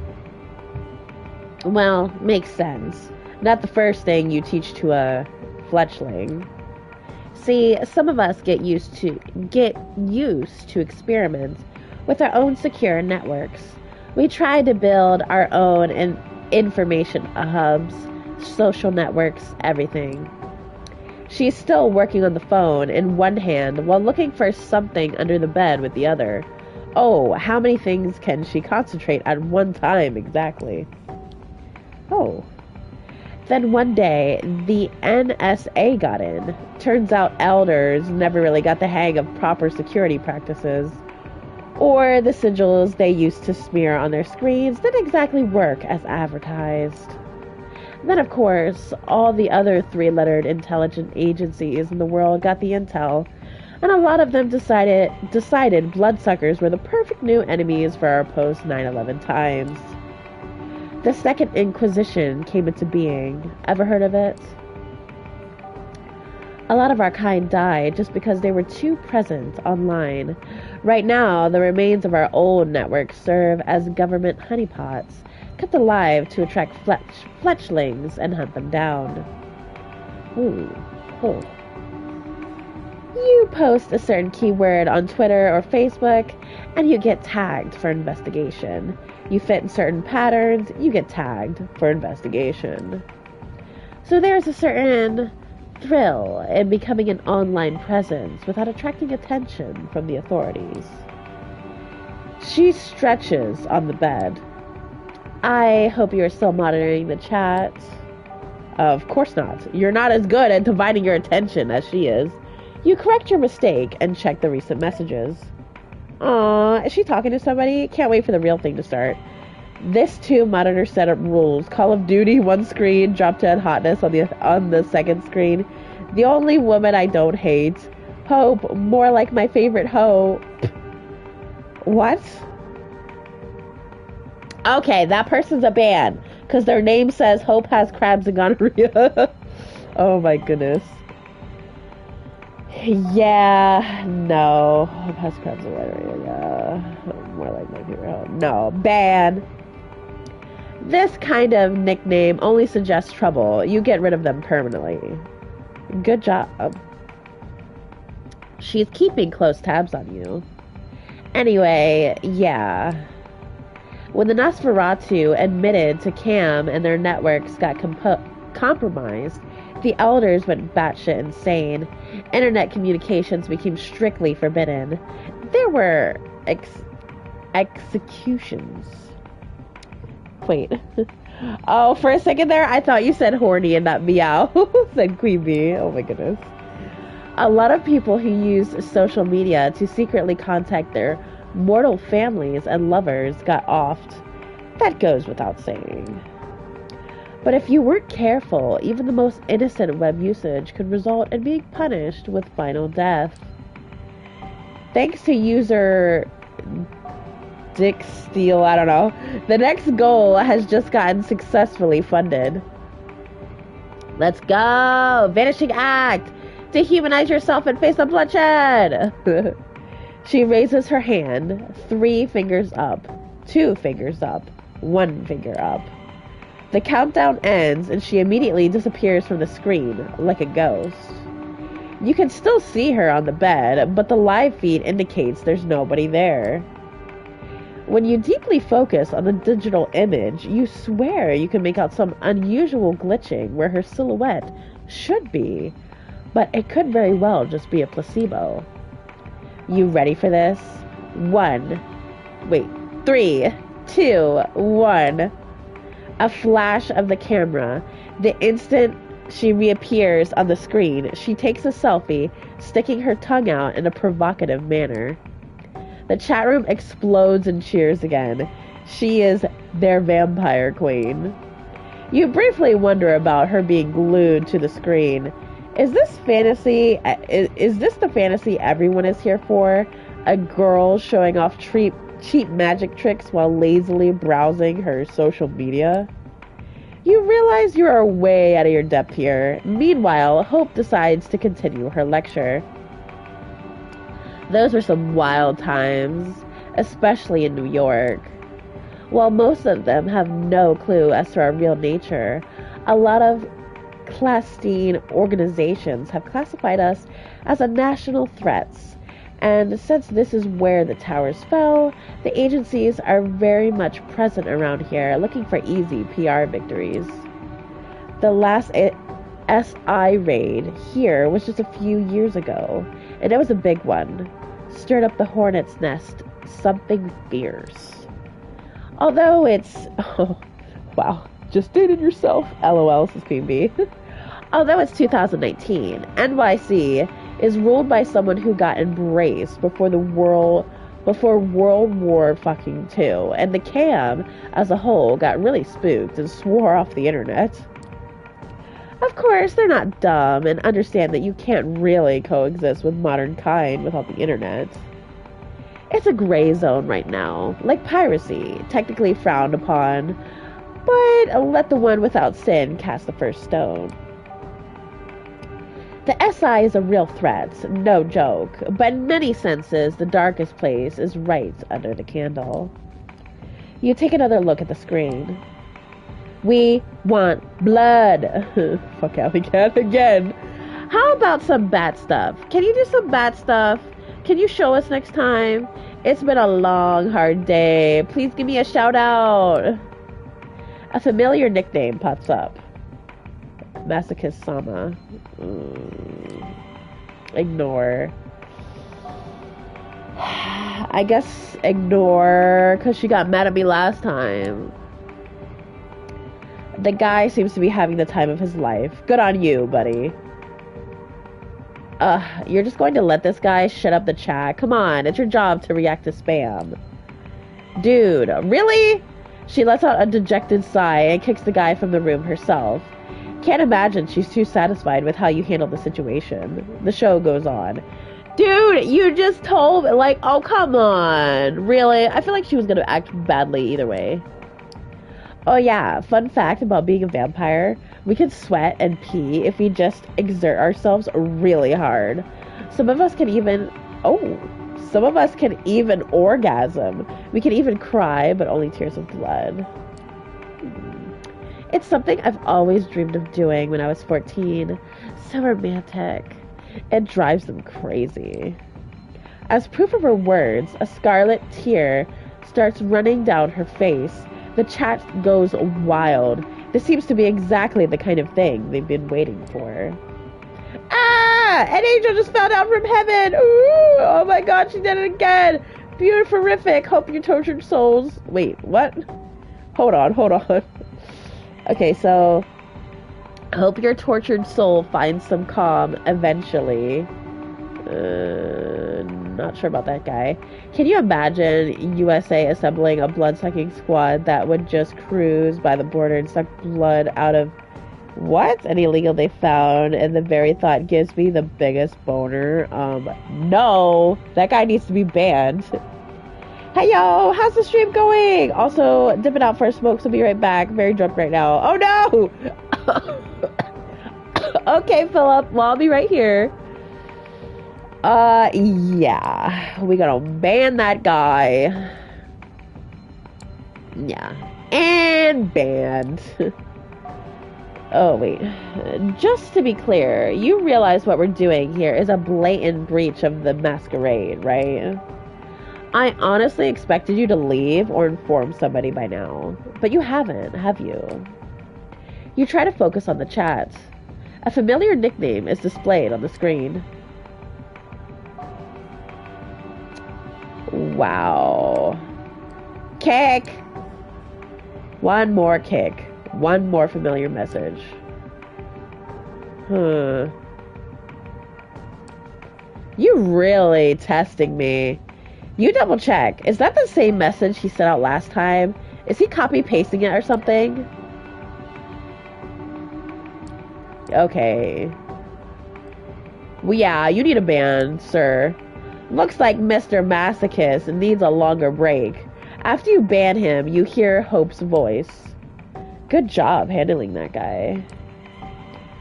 Well, makes sense. Not the first thing you teach to a fletchling. See, some of us get used to experiment with our own secure networks. We try to build our own information hubs, social networks, everything. She's still working on the phone in one hand while looking for something under the bed with the other. Oh, how many things can she concentrate at one time exactly? Oh. Then one day, the NSA got in. Turns out elders never really got the hang of proper security practices. or the sigils they used to smear on their screens didn't exactly work as advertised. Then, of course, all the other three-lettered intelligence agencies in the world got the intel, and a lot of them decided bloodsuckers were the perfect new enemies for our post-9/11 times. The Second Inquisition came into being. Ever heard of it? A lot of our kind died just because they were too present online. Right now, the remains of our old network serve as government honeypots, kept alive to attract fletchlings and hunt them down. Ooh, cool. You post a certain keyword on Twitter or Facebook, and you get tagged for investigation. You fit in certain patterns, you get tagged for investigation. So there's a certain thrill in becoming an online presence without attracting attention from the authorities. She stretches on the bed. I hope you are still monitoring the chat. Of course not. You're not as good at dividing your attention as she is. You correct your mistake and check the recent messages. Aww, is she talking to somebody? Can't wait for the real thing to start. This too monitor setup rules. Call of Duty, one screen, drop dead hotness on the second screen. The only woman I don't hate. Hope, more like my favorite hoe. What? Okay, that person's a ban, because their name says Hope has crabs and gonorrhea. Oh my goodness. Yeah, no. Hope has crabs and gonorrhea, yeah. More like my favorite hoe. No, ban. This kind of nickname only suggests trouble. You get rid of them permanently. Good job. She's keeping close tabs on you. Anyway, yeah. When the Nosferatu admitted to Cam and their networks got compromised, the elders went batshit insane. Internet communications became strictly forbidden. There were executions. Wait. Oh, for a second there, I thought you said horny and not meow. Said Queen Bee. Oh my goodness. A lot of people who use social media to secretly contact their mortal families and lovers got offed. That goes without saying. But if you weren't careful, even the most innocent web usage could result in being punished with final death. Thanks to user Dick Steele, I don't know. The next goal has just gotten successfully funded. Let's go! Vanishing Act! Dehumanize yourself and face the bloodshed! She raises her hand, 3 fingers up, 2 fingers up, 1 finger up. The countdown ends and she immediately disappears from the screen like a ghost. You can still see her on the bed, but the live feed indicates there's nobody there. When you deeply focus on the digital image, you swear you can make out some unusual glitching where her silhouette should be, but it could very well just be a placebo. You ready for this? 3, 2, 1. A flash of the camera. The instant she reappears on the screen, she takes a selfie, sticking her tongue out in a provocative manner. The chat room explodes and cheers again. She is their vampire queen. You briefly wonder about her being glued to the screen. Is this the fantasy everyone is here for? A girl showing off cheap magic tricks while lazily browsing her social media? You realize you are way out of your depth here. Meanwhile, Hope decides to continue her lecture. Those were some wild times, especially in New York. While most of them have no clue as to our real nature, a lot of clandestine organizations have classified us as a national threats. And since this is where the towers fell, the agencies are very much present around here, looking for easy PR victories. The last SI raid here was just a few years ago, and it was a big one. Stirred up the hornet's nest, something fierce. Although it's... Oh, wow. Just dated yourself. LOL, says Queen Bee. Although it's 2019, NYC is ruled by someone who got embraced before before World War fucking II, and the cam as a whole got really spooked and swore off the internet. Of course, they're not dumb and understand that you can't really coexist with modern kind without the internet. It's a gray zone right now, like piracy, technically frowned upon, but let the one without sin cast the first stone. The SI is a real threat, no joke, but in many senses, the darkest place is right under the candle. You take another look at the screen. We want blood. Fuck Alley Cat again. How about some bat stuff? Can you do some bat stuff? Can you show us next time? It's been a long, hard day. Please give me a shout out. A familiar nickname pops up. Masochist Sama. Ignore. I guess ignore because she got mad at me last time. The guy seems to be having the time of his life. Good on you, buddy. You're just going to let this guy shut up the chat? Come on, it's your job to react to spam. Dude, really? She lets out a dejected sigh and kicks the guy from the room herself. Can't imagine she's too satisfied with how you handled the situation. The show goes on. Dude, you just told me, like, oh, come on. Really? I feel like she was going to act badly either way. Oh yeah, fun fact about being a vampire. We can sweat and pee if we just exert ourselves really hard. Some of us can even orgasm. We can even cry, but only tears of blood. It's something I've always dreamed of doing when I was 14. So romantic. It drives them crazy. As proof of her words, a scarlet tear starts running down her face. The chat goes wild. This seems to be exactly the kind of thing they've been waiting for. Ah! An angel just fell down from heaven! Ooh! Oh my god, she did it again! Beautiful-rific! Hope your tortured souls... Wait, what? Hold on. Okay, so... Hope your tortured soul finds some calm eventually. Not sure about that guy. Can you imagine USA assembling a blood-sucking squad that would just cruise by the border and suck blood out of what? Any illegal they found, and the very thought gives me the biggest boner. No! That guy needs to be banned. Hey yo, how's the stream going? Also, dipping out for a smoke, so be right back. Very drunk right now. Oh no! Okay, Philip, well, I'll be right here. Yeah. We gotta ban that guy. Yeah. And banned. Oh, wait. Just to be clear, you realize what we're doing here is a blatant breach of the Masquerade, right? I honestly expected you to leave or inform somebody by now. But you haven't, have you? You try to focus on the chat. A familiar nickname is displayed on the screen. Wow. Kick! One more kick. One more familiar message. You really testing me. You double check. Is that the same message he sent out last time? Is he copy pasting it or something? Okay. Well, yeah, you need a ban, sir. Looks like Mr. Masochist needs a longer break. After you ban him, you hear Hope's voice. Good job handling that guy.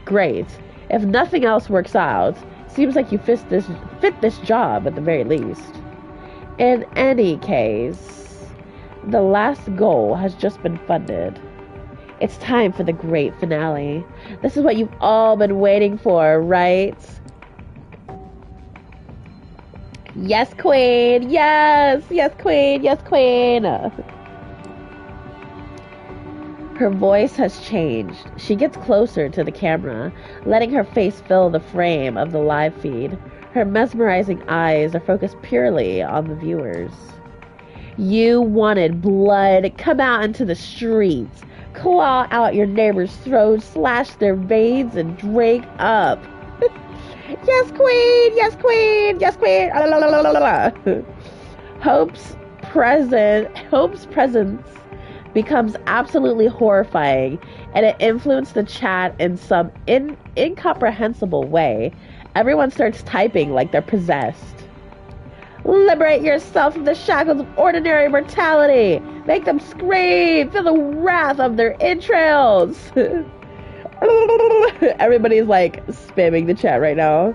Great. If nothing else works out, seems like you fit this job at the very least. In any case, the last goal has just been funded. It's time for the great finale. This is what you've all been waiting for, right? Yes, queen! Yes! Yes, queen! Yes, queen! Her voice has changed. She gets closer to the camera, letting her face fill the frame of the live feed. Her mesmerizing eyes are focused purely on the viewers. You wanted blood. Come out into the streets. Claw out your neighbor's throats, slash their veins, and drink up. Yes, queen! Yes, queen! Yes, queen! Hope's presence becomes absolutely horrifying, and it influenced the chat in some incomprehensible way. Everyone starts typing like they're possessed. Liberate yourself from the shackles of ordinary mortality. Make them scream. Feel the wrath of their entrails. Everybody's like spamming the chat right now.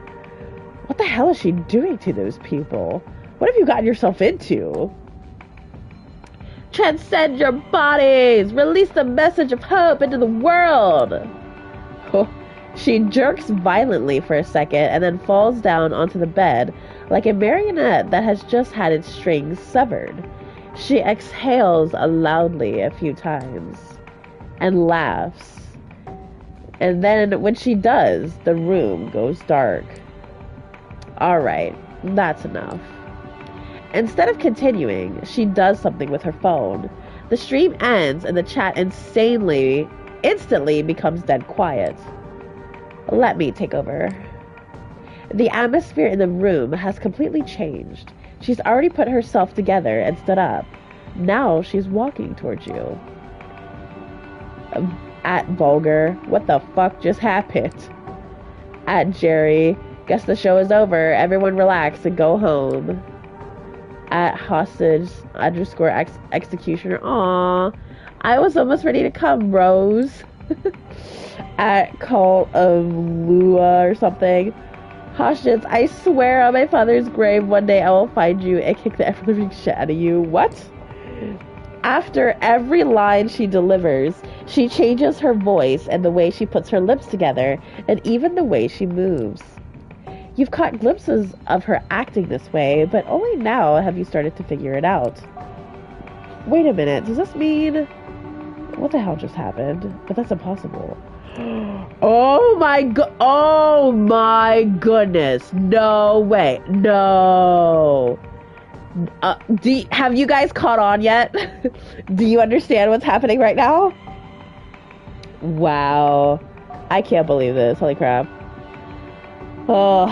What the hell is she doing to those people? What have you gotten yourself into? Transcend your bodies. Release the message of hope into the world. Oh, she jerks violently for a second and then falls down onto the bed like a marionette that has just had its strings severed. She exhales loudly a few times and laughs. And then when she does, the room goes dark. Alright, that's enough. Instead of continuing, she does something with her phone. The stream ends and the chat instantly becomes dead quiet. Let me take over. The atmosphere in the room has completely changed. She's already put herself together and stood up. Now she's walking towards you. At Vulgar, what the fuck just happened? At Jerry, guess the show is over. Everyone relax and go home. At hostage _ executioner. Aw, I was almost ready to come, Rose. At Call of Lua or something. Hostages, I swear on my father's grave, one day I will find you and kick the ever-living shit out of you. What? After every line she delivers, she changes her voice and the way she puts her lips together, and even the way she moves. You've caught glimpses of her acting this way, but only now have you started to figure it out. Wait a minute, does this mean... What the hell just happened? But that's impossible. Oh my goodness. No way. No. Have you guys caught on yet? Do you understand what's happening right now? Wow. I can't believe this. Holy crap. Oh,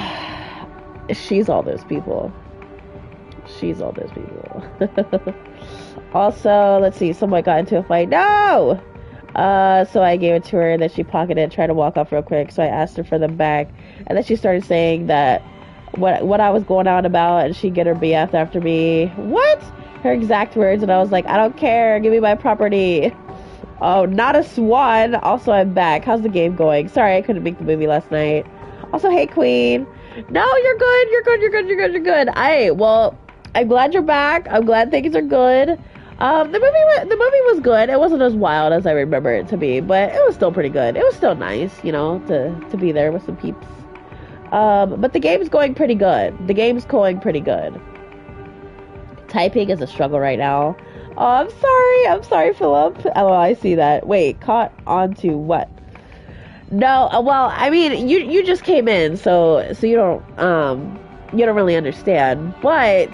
she's all those people. She's all those people. Also, let's see, someone got into a fight. No! So I gave it to her, and then she pocketed it, tried to walk off real quick, so I asked her for them back, and then she started saying that what I was going on about, and she'd get her BF after me. What? Her exact words, and I was like, I don't care, give me my property. Oh, not a swan. Also, I'm back. How's the game going? Sorry, I couldn't make the movie last night. Also, hey, Queen. No, you're good. You're good. Well, I'm glad you're back. I'm glad things are good. The movie was good. It wasn't as wild as I remember it to be, but it was still pretty good. It was still nice, you know, to be there with some peeps. But the game's going pretty good. Typing is a struggle right now. Oh, I'm sorry, Philip. Oh, I see that. Wait, caught onto what? No, well, I mean, you just came in, so you don't really understand. But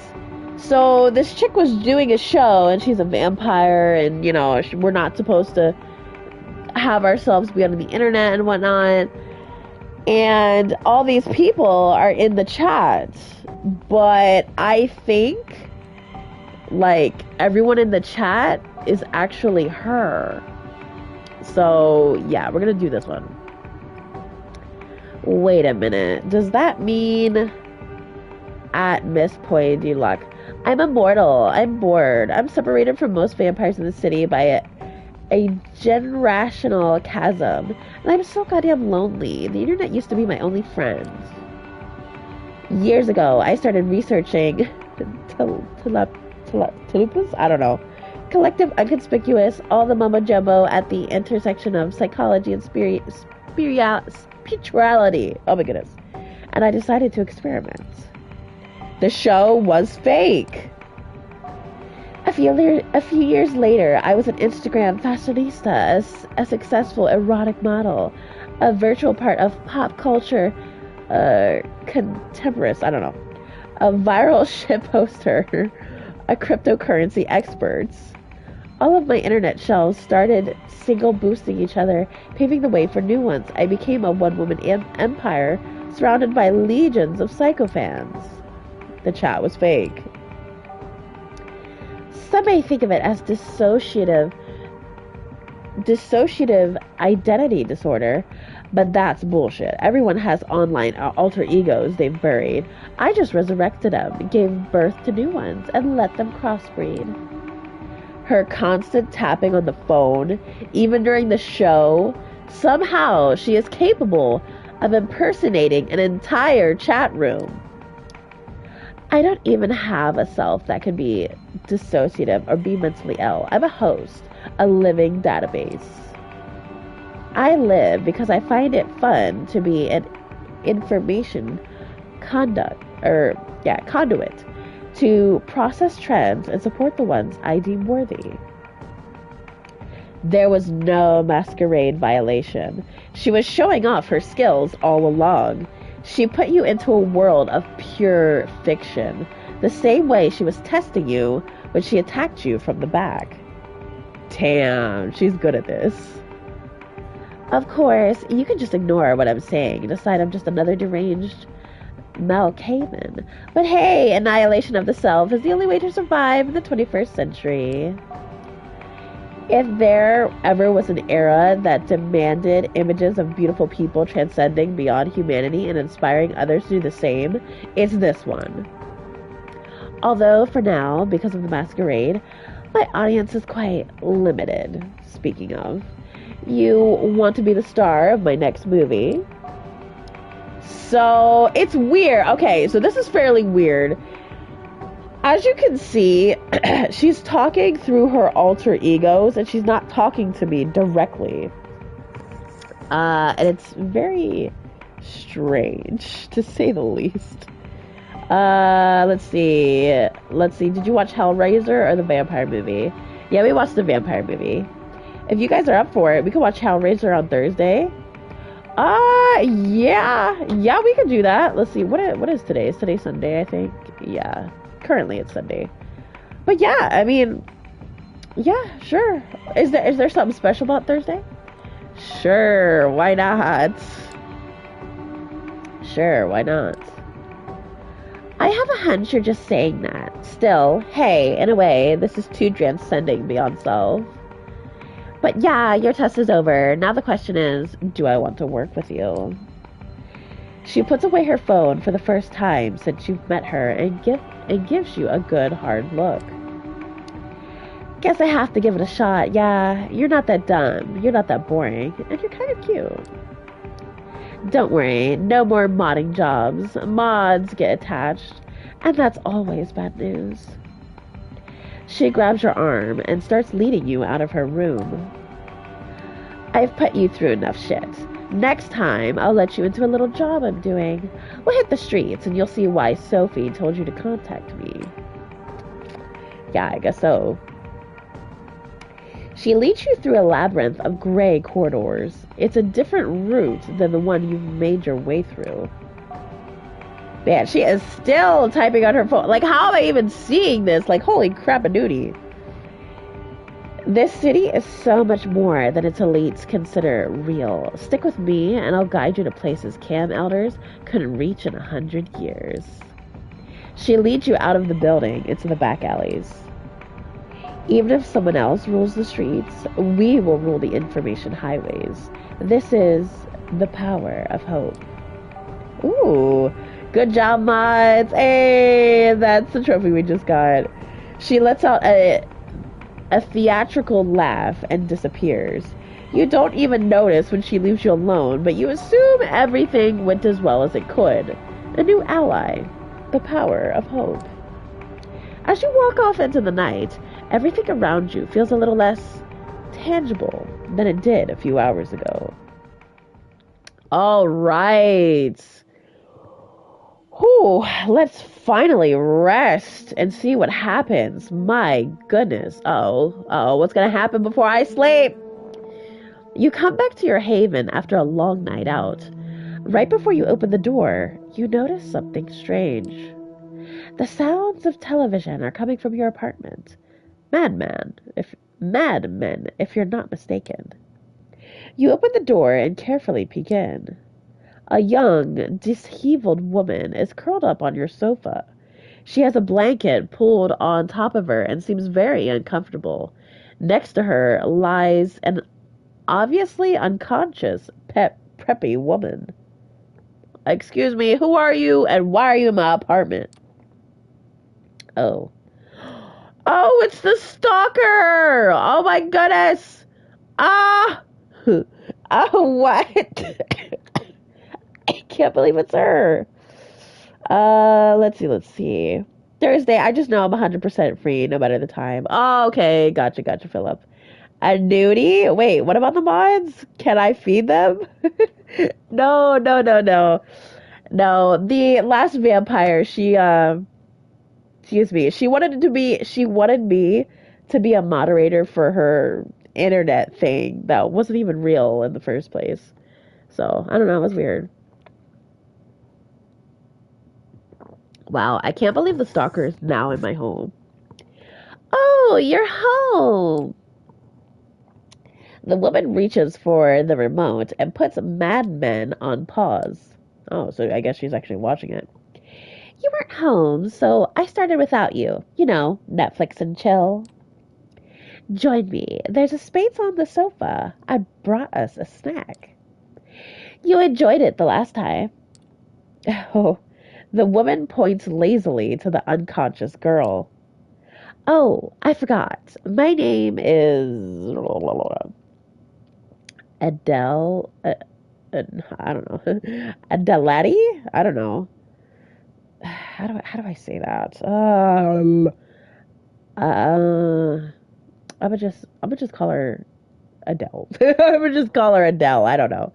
so this chick was doing a show, and she's a vampire, and you know we're not supposed to have ourselves be on the internet and whatnot. And all these people are in the chat, but I think like everyone in the chat is actually her. So yeah, we're gonna do this one. Wait a minute. Does that mean at Miss Poy Luck? I'm immortal. I'm bored. I'm separated from most vampires in the city by a generational chasm. And I'm so goddamn lonely. The internet used to be my only friend. Years ago, I started researching Telupas? I don't know. Collective, unconspicuous, all the mumbo jumbo at the intersection of psychology and spirituality. Oh my goodness. And I decided to experiment. The show was fake. A few years later, I was an Instagram fashionista, a successful erotic model, a virtual part of pop culture, contemporaries, I don't know, a viral shit poster, a cryptocurrency expert. All of my internet shelves started single boosting each other, paving the way for new ones. I became a one-woman empire surrounded by legions of psycho fans. The chat was fake. Some may think of it as dissociative identity disorder, but that's bullshit. Everyone has online alter egos they've buried. I just resurrected them, gave birth to new ones, and let them crossbreed. Her constant tapping on the phone, even during the show, somehow she is capable of impersonating an entire chat room. I don't even have a self that could be dissociative or be mentally ill. I'm a host, a living database. I live because I find it fun to be an information conduit to process trends and support the ones I deem worthy. There was no Masquerade violation. She was showing off her skills all along. She put you into a world of pure fiction, the same way she was testing you when she attacked you from the back. Damn, she's good at this. Of course, you can just ignore what I'm saying and decide I'm just another deranged Mel Kamen. But hey, annihilation of the self is the only way to survive in the 21st century. If there ever was an era that demanded images of beautiful people transcending beyond humanity and inspiring others to do the same, it's this one. Although, for now, because of the Masquerade, my audience is quite limited. Speaking of, you want to be the star of my next movie? So, it's weird. Okay, so this is fairly weird. As you can see, she's talking through her alter egos, and she's not talking to me directly. And it's very strange, to say the least. Let's see. Did you watch Hellraiser or the vampire movie? Yeah, we watched the vampire movie. If you guys are up for it, we can watch Hellraiser on Thursday. Yeah, we can do that. Let's see, what is today? Is today Sunday, I think? Yeah, currently it's Sunday. But yeah, I mean, yeah, sure. Is there something special about Thursday? Sure, why not? Sure, why not? I have a hunch you're just saying that. Still, hey, in a way, this is too transcending beyond self. But yeah, your test is over. Now the question is, do I want to work with you? She puts away her phone for the first time since you've met her and gives you a good hard look. Guess I have to give it a shot. Yeah, you're not that dumb. You're not that boring. And you're kind of cute. Don't worry, no more modding jobs. Mods get attached, and that's always bad news. She grabs your arm and starts leading you out of her room. I've put you through enough shit. Next time, I'll let you into a little job I'm doing. We'll hit the streets, and you'll see why Sophie told you to contact me. Yeah, I guess so. She leads you through a labyrinth of gray corridors. It's a different route than the one you've made your way through. Man, she is still typing on her phone. Like, how am I even seeing this? Like, holy crap-a-doodie. This city is so much more than its elites consider real. Stick with me, and I'll guide you to places Cam elders couldn't reach in 100 years. She leads you out of the building into the back alleys. Even if someone else rules the streets, we will rule the information highways. This is the power of hope. Ooh, good job, mods. Hey, that's the trophy we just got. She lets out a theatrical laugh and disappears. You don't even notice when she leaves you alone, but you assume everything went as well as it could. A new ally, the power of hope. As you walk off into the night, everything around you feels a little less tangible than it did a few hours ago. All right. Whew, let's finally rest and see what happens. My goodness. Oh, what's going to happen before I sleep? You come back to your haven after a long night out. Right before you open the door, you notice something strange. The sounds of television are coming from your apartment. Madmen, if you're not mistaken. You open the door and carefully peek in. A young, disheveled woman is curled up on your sofa. She has a blanket pulled on top of her and seems very uncomfortable. Next to her lies an obviously unconscious, preppy woman. Excuse me, who are you and why are you in my apartment? Oh. Oh, it's the stalker! Oh my goodness! Ah! Oh, what? I can't believe it's her. Let's see. Thursday, I just know I'm 100% free no matter the time. Oh, okay. Gotcha, Philip. A nudie? Wait, what about the mods? Can I feed them? No, no, no, no. No, the last vampire, excuse me, she wanted me to be a moderator for her internet thing that wasn't even real in the first place. So, I don't know, it was weird. Wow, I can't believe the stalker is now in my home. Oh, you're home. The woman reaches for the remote and puts Mad Men on pause. Oh, so I guess she's actually watching it. You weren't home, so I started without you. You know, Netflix and chill. Join me. There's a space on the sofa. I brought us a snack. You enjoyed it the last time. Oh, the woman points lazily to the unconscious girl. Oh, I forgot. My name is Adele. I don't know. Adelati? I don't know. How do I say that? I'm gonna just call her Adele. I'm gonna just call her Adele. I don't know.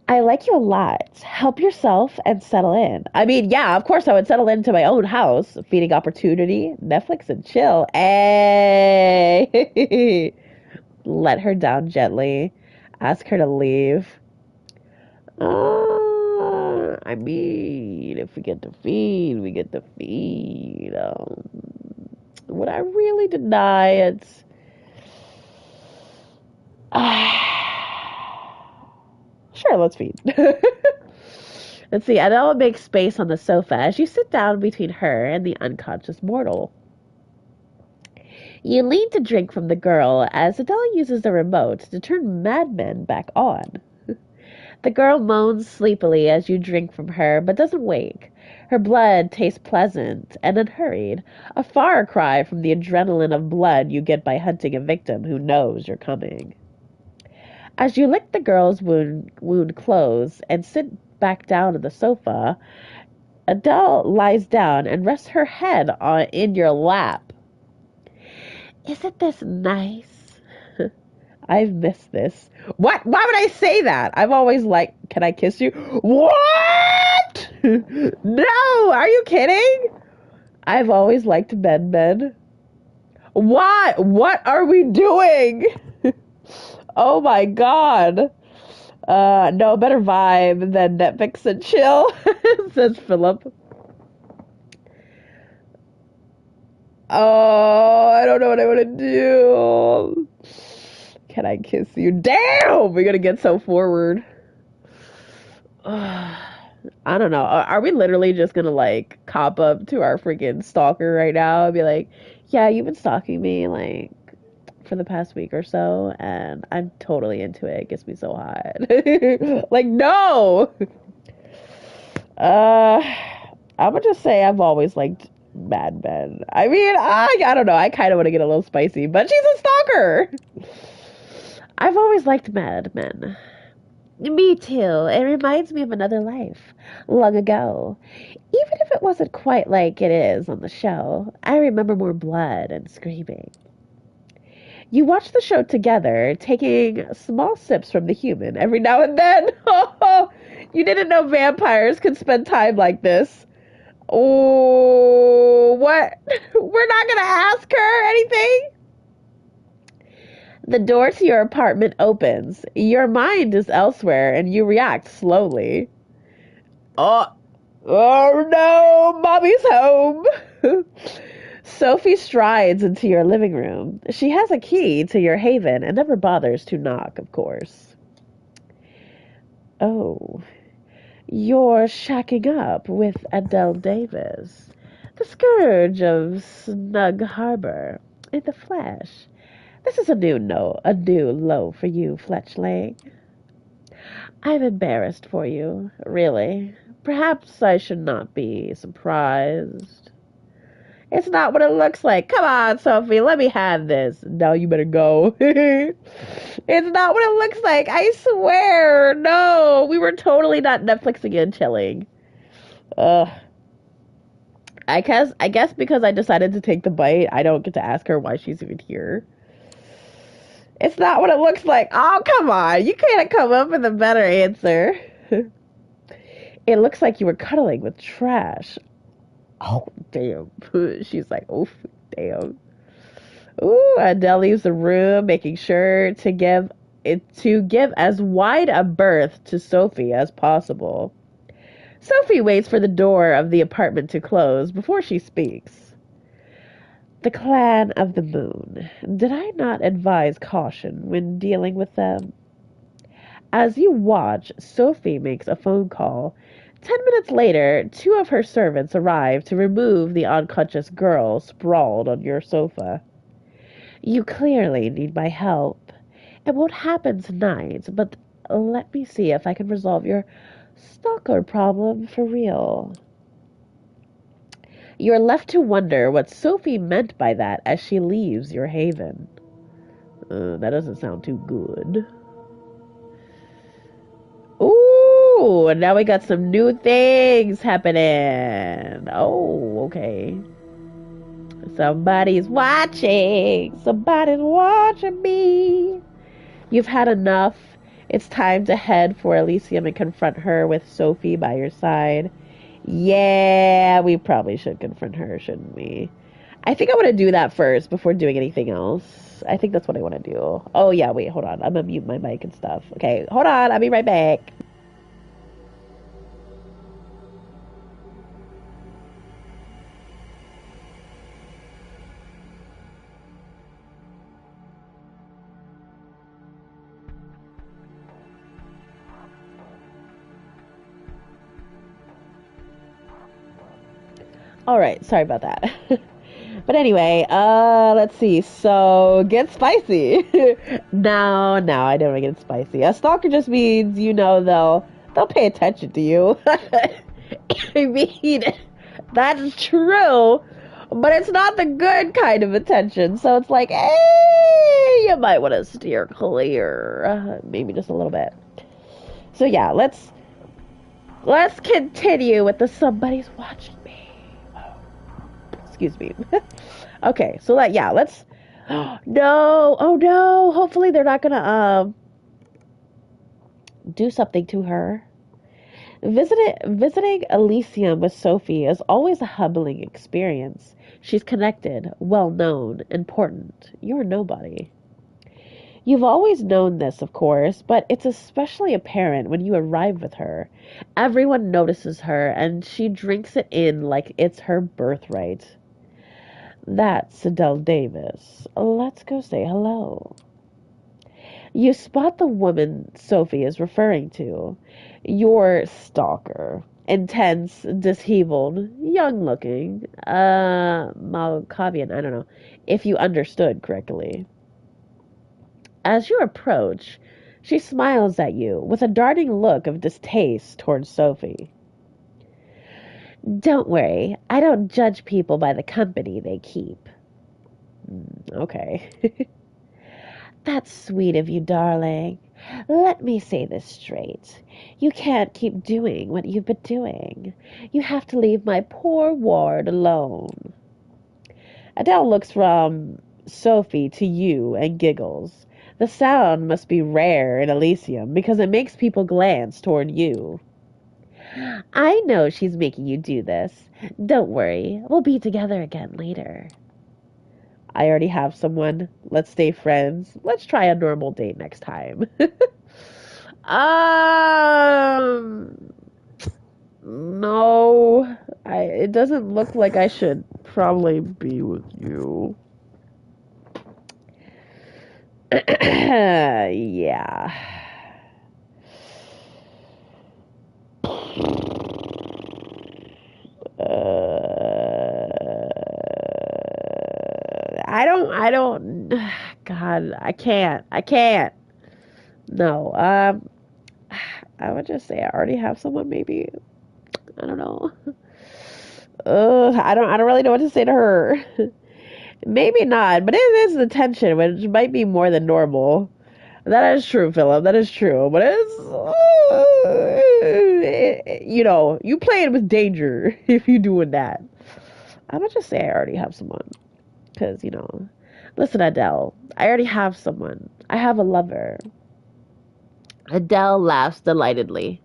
I like you a lot. Help yourself and settle in. I mean, yeah, of course I would settle into my own house, feeding opportunity, Netflix and chill. Hey, let her down gently. Ask her to leave. I mean, if we get to feed, we get to feed. Would I really deny it? Sure, let's feed. Let's see. Adele makes space on the sofa as you sit down between her and the unconscious mortal. You lean to drink from the girl as Adele uses the remote to turn Mad Men back on. The girl moans sleepily as you drink from her, but doesn't wake. Her blood tastes pleasant and unhurried, a far cry from the adrenaline of blood you get by hunting a victim who knows you're coming. As you lick the girl's wound close and sit back down on the sofa, Adele lies down and rests her head in your lap. Isn't this nice? I've missed this. What? Why would I say that? I've always liked, can I kiss you? What? No, are you kidding? I've always liked men. What? What are we doing? Oh my god. No better vibe than Netflix and chill, says Philip. Oh, I don't know what I want to do. Can I kiss you? Damn! We're gonna get so forward. I don't know. Are we literally just gonna like cop up to our freaking stalker right now and be like, yeah, you've been stalking me like for the past week or so, and I'm totally into it. It gets me so hot. Like, no! I'm gonna just say I've always liked Mad Men. I mean, I don't know. I kind of want to get a little spicy, but she's a stalker! I've always liked Mad Men. Me too. It reminds me of another life, long ago. Even if it wasn't quite like it is on the show, I remember more blood and screaming. You watch the show together, taking small sips from the human every now and then. Oh, you didn't know vampires could spend time like this. Oh, what? We're not gonna ask her anything? The door to your apartment opens. Your mind is elsewhere and you react slowly. Oh, oh no, mommy's home. Sophie strides into your living room. She has a key to your haven and never bothers to knock, of course. Oh. You're shacking up with Adele Davis, the scourge of Snug Harbor, in the flesh. This is a new low for you, Fletchling. I'm embarrassed for you, really. Perhaps I should not be surprised. It's not what it looks like. Come on, Sophie, let me have this. No, you better go. It's not what it looks like. I swear. No, we were totally not Netflixing and chilling. Ugh. I guess because I decided to take the bite, I don't get to ask her why she's even here. It's not what it looks like. Oh, come on. You can't come up with a better answer. It looks like you were cuddling with trash. Oh, damn. She's like, oh, damn. Ooh, Adele leaves the room, making sure to give as wide a berth to Sophie as possible. Sophie waits for the door of the apartment to close before she speaks. The clan of the moon. Did I not advise caution when dealing with them? As you watch, Sophie makes a phone call. 10 minutes later, two of her servants arrive to remove the unconscious girl sprawled on your sofa. You clearly need my help. It won't happen tonight, but let me see if I can resolve your stalker problem for real. You're left to wonder what Sophie meant by that as she leaves your haven. That doesn't sound too good. Ooh, and now we got some new things happening. Oh, okay. Somebody's watching. Somebody's watching me. You've had enough. It's time to head for Elysium and confront her with Sophie by your side. Yeah, we probably should confront her, shouldn't we? I think I want to do that first before doing anything else. I think that's what I want to do. Oh, yeah, wait, hold on. I'm going to mute my mic and stuff. Okay, hold on. I'll be right back. All right, sorry about that. But anyway, let's see. So, get spicy. No, I don't want to get spicy. A stalker just means, they'll pay attention to you. I mean, that's true, but it's not the good kind of attention. So it's like, hey, you might want to steer clear. Maybe just a little bit. So yeah, let's continue with the somebody's watching me. Excuse me. Okay, so let's. No, oh no! Hopefully they're not gonna do something to her. Visiting Elysium with Sophie is always a humbling experience. She's connected, well known, important. You're nobody. You've always known this, of course, but it's especially apparent when you arrive with her. Everyone notices her, and she drinks it in like it's her birthright. That's Adele Davis. Let's go say hello. You spot the woman Sophie is referring to. Your stalker. Intense, disheveled, young looking. Malkavian, I don't know. If you understood correctly. As you approach, she smiles at you with a darting look of distaste towards Sophie. Don't worry, I don't judge people by the company they keep. Okay. That's sweet of you, darling. Let me say this straight. You can't keep doing what you've been doing. You have to leave my poor ward alone. Adele looks from Sophie to you and giggles. The sound must be rare in Elysium because it makes people glance toward you. I know she's making you do this. Don't worry, we'll be together again later. I already have someone. Let's stay friends. Let's try a normal date next time. um, no, it doesn't look like I should probably be with you. Yeah. I don't, God, I can't. No, I would just say I already have someone, maybe. I don't know. I don't really know what to say to her. Maybe not, but it is the tension, which might be more than normal. That is true, Philip. That is true. But you know, you playing with danger if you doing that. I'm gonna just say I already have someone. Because, you know, listen, Adele, I already have someone. I have a lover. Adele laughs delightedly.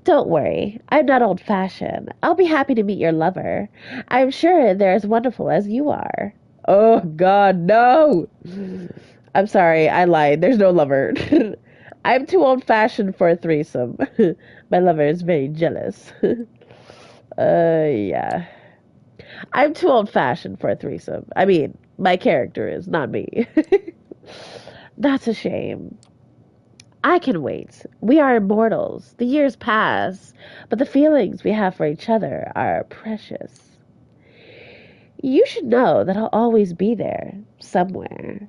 Don't worry, I'm not old fashioned. I'll be happy to meet your lover. I'm sure they're as wonderful as you are. Oh, God, no! I'm sorry, I lied. There's no lover. I'm too old fashioned for a threesome. My lover is very jealous. Yeah. I'm too old fashioned for a threesome. I mean, my character is, not me. That's a shame. I can wait. We are immortals. The years pass, but the feelings we have for each other are precious. You should know that I'll always be there, somewhere.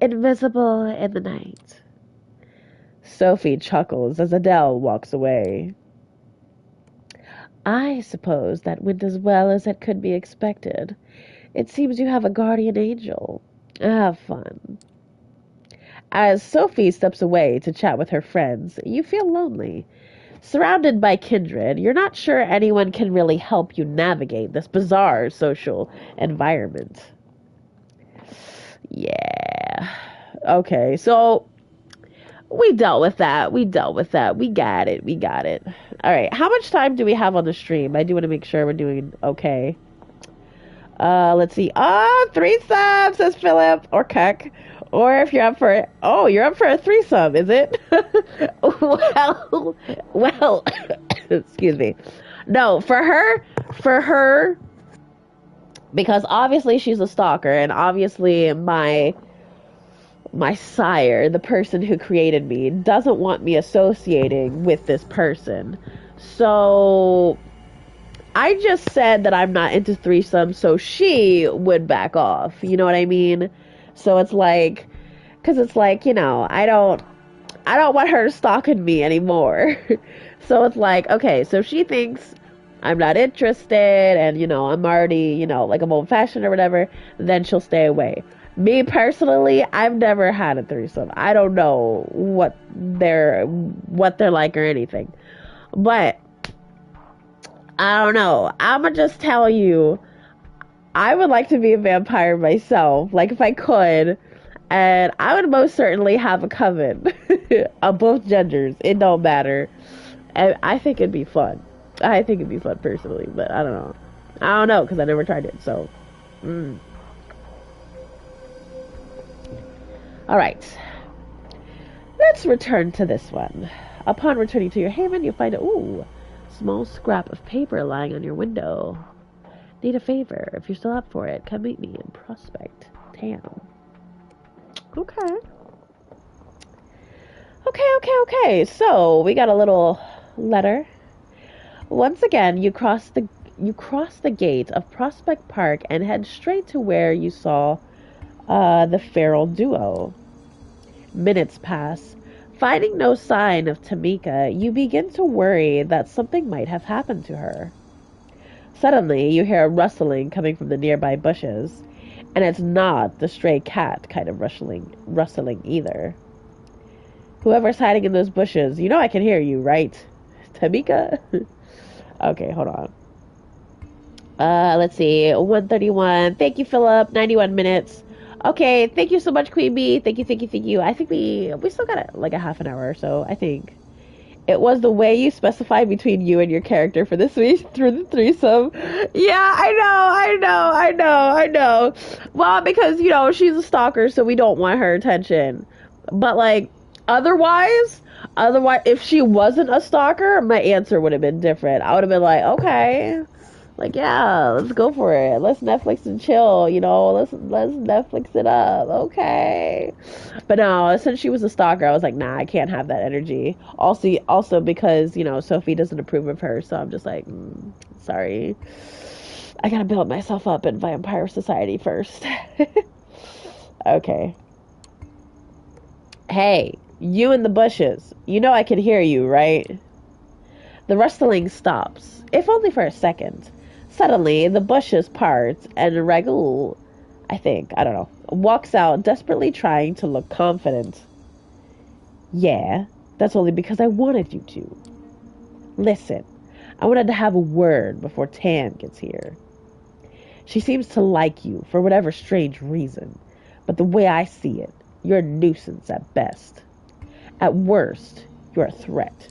Invisible in the night. Sophie chuckles as Adele walks away. I suppose that went as well as it could be expected. It seems you have a guardian angel. Have fun. As Sophie steps away to chat with her friends, you feel lonely. Surrounded by kindred, you're not sure anyone can really help you navigate this bizarre social environment. Yeah. Okay, so we dealt with that. We dealt with that. We got it. We got it. All right. How much time do we have on the stream? I do want to make sure we're doing okay. Let's see. Three subs, says Philip or Keck. Or if you're up for it. Oh, you're up for a threesome, is it? well, excuse me. No, for her, because obviously she's a stalker, and obviously my sire, the person who created me, doesn't want me associating with this person. So I just said that I'm not into threesomes, so she would back off. You know what I mean? So it's like, because it's like, you know, I don't want her stalking me anymore. So it's like, okay, so she thinks I'm not interested, and, you know, I'm already, you know, like I'm old fashioned or whatever, then she'll stay away. Me personally, I've never had a threesome. I don't know what they're like or anything. But I don't know. I'ma just tell you, I would like to be a vampire myself, like if I could, and I would most certainly have a coven of both genders. It don't matter. And I think it'd be fun. I think it'd be fun personally, but I don't know. I don't know because I never tried it. So, all right. Let's return to this one. Upon returning to your haven, you find a small scrap of paper lying on your window. Need a favor. If you're still up for it, come meet me in Prospect Town. Okay. Okay. So we got a little letter. Once again, you cross the gate of Prospect Park and head straight to where you saw the feral duo. Minutes pass. Finding no sign of Tamika, you begin to worry that something might have happened to her. Suddenly, you hear a rustling coming from the nearby bushes, and it's not the stray cat kind of rustling either. Whoever's hiding in those bushes, you know I can hear you, right? Tamika? Okay, hold on. Let's see. 131. Thank you, Philip. 91 minutes. Okay, thank you so much, Queen Bee. Thank you. I think we still got like a half an hour or so, I think. It was the way you specified between you and your character for this week through the threesome. Yeah, I know. Well, because, you know, she's a stalker, so we don't want her attention. But, like, otherwise, if she wasn't a stalker, my answer would have been different. I would have been like, okay, like, yeah, let's go for it. Let's Netflix and chill, you know, let's Netflix it up, okay. But no, since she was a stalker, I was like, nah, I can't have that energy. Also because, you know, Sophie doesn't approve of her, so I'm just like, sorry. I gotta build myself up in vampire society first. Okay. Hey, you in the bushes. You know I can hear you, right? The rustling stops, if only for a second. Suddenly, the bushes part, and Ragul, I don't know, walks out, desperately trying to look confident. Yeah, that's only because I wanted you to. Listen, I wanted to have a word before Tan gets here. She seems to like you for whatever strange reason, but the way I see it, you're a nuisance at best. At worst, you're a threat.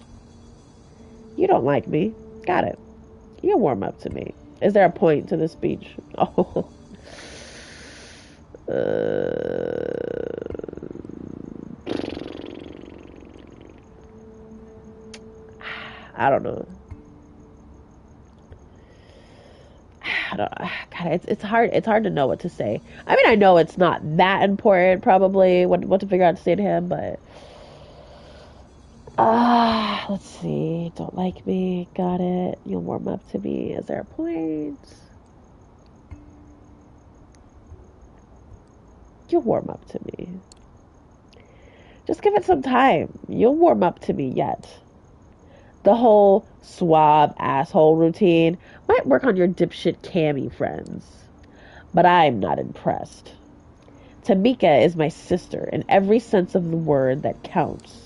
You don't like me. Got it. You'll warm up to me. Is there a point to this speech? Oh. I don't know. God, it's hard. It's hard to know what to say. I mean, I know it's not that important, probably what to figure out to say to him, but let's see. Don't like me. Got it. You'll warm up to me. Is there a point? You'll warm up to me. Just give it some time. You'll warm up to me yet. The whole suave asshole routine might work on your dipshit cami friends, but I'm not impressed. Tamika is my sister in every sense of the word that counts.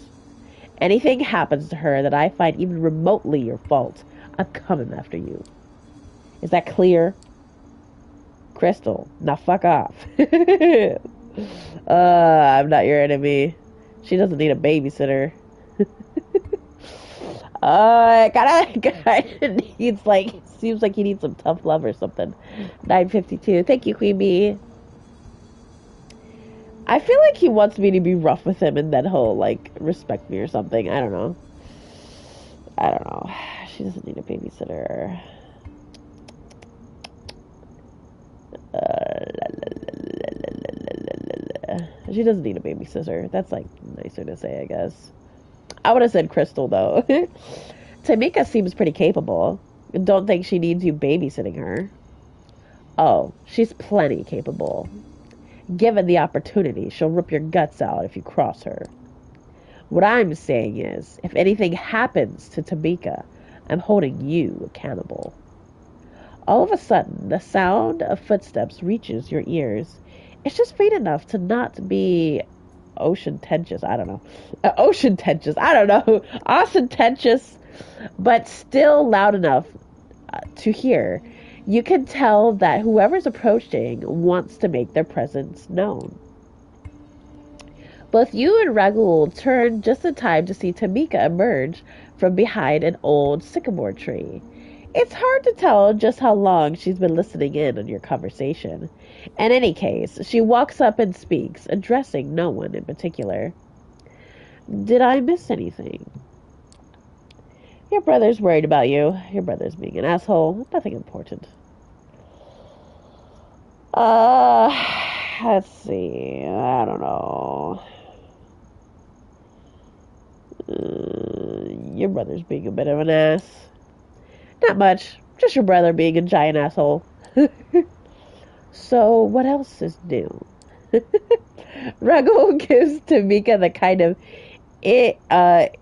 Anything happens to her that I find even remotely your fault, I'm coming after you. Is that clear? Crystal, now fuck off. I'm not your enemy. She doesn't need a babysitter. Kinda needs seems like he needs some tough love or something. 952. Thank you, Queen Bee. I feel like he wants me to be rough with him and then he'll respect me or something. I don't know. She doesn't need a babysitter. She doesn't need a babysitter. That's nicer to say, I guess. I would have said Crystal though. Tamika seems pretty capable. Don't think she needs you babysitting her. Oh, she's plenty capable. Given the opportunity, she'll rip your guts out if you cross her. What I'm saying is, if anything happens to Tamika, I'm holding you accountable. All of a sudden, the sound of footsteps reaches your ears. It's just faint enough to not be ostentatious. I don't know. Ostentatious. I don't know. Ostentatious, but still loud enough to hear. You can tell that whoever's approaching wants to make their presence known. Both you and Ragul turn just in time to see Tamika emerge from behind an old sycamore tree. It's hard to tell just how long she's been listening in on your conversation. In any case, she walks up and speaks, addressing no one in particular. Did I miss anything? Your brother's worried about you. Your brother's being an asshole. Nothing important. Let's see. I don't know. Your brother's being a bit of an ass. Not much. Just your brother being a giant asshole. So, what else is new? Ragul gives Tamika the kind of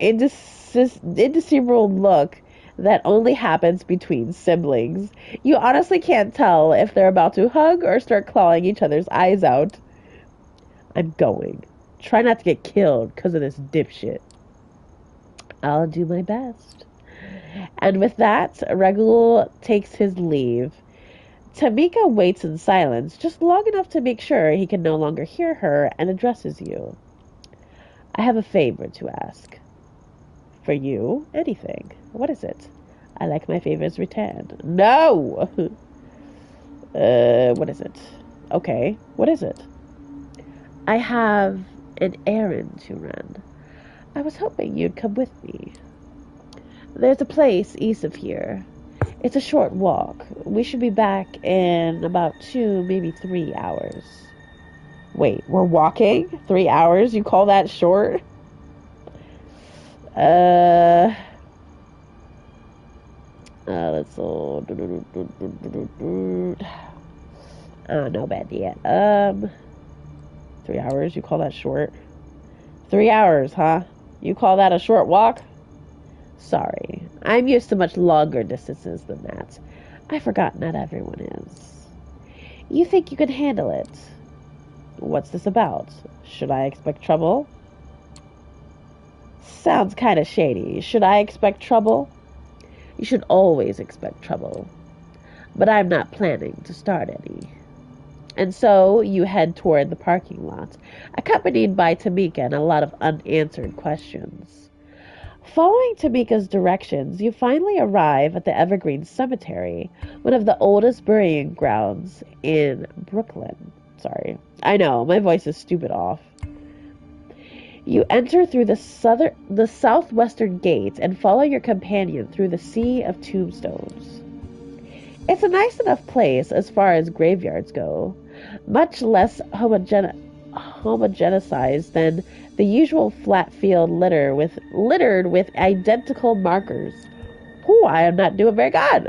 indecipherable look that only happens between siblings. You honestly can't tell if they're about to hug or start clawing each other's eyes out. I'm going. Try not to get killed because of this dipshit. I'll do my best. And with that, Ragul takes his leave. Tamika waits in silence, just long enough to make sure he can no longer hear her, and addresses you. I have a favor to ask. For you, anything. What is it? I like my favors returned. No! What is it? Okay, what is it? I have an errand to run. I was hoping you'd come with me. There's a place east of here. It's a short walk. We should be back in about 2, maybe 3 hours. Wait, we're walking? 3 hours? You call that short? Let's go. No bad yet. 3 hours, you call that short? 3 hours, huh? You call that a short walk? Sorry, I'm used to much longer distances than that. I forgot not everyone is. You think you can handle it? What's this about? Should I expect trouble? Sounds kinda shady. Should I expect trouble? You should always expect trouble. But I'm not planning to start any. And so you head toward the parking lot, accompanied by Tamika and a lot of unanswered questions. Following Tamika's directions, you finally arrive at the Evergreen Cemetery, one of the oldest burying grounds in Brooklyn. Sorry, I know, my voice is stupid off. You enter through the southwestern gate and follow your companion through the sea of tombstones. It's a nice enough place as far as graveyards go, much less homogenized than the usual flat field littered with identical markers. Ooh, I am not doing very good.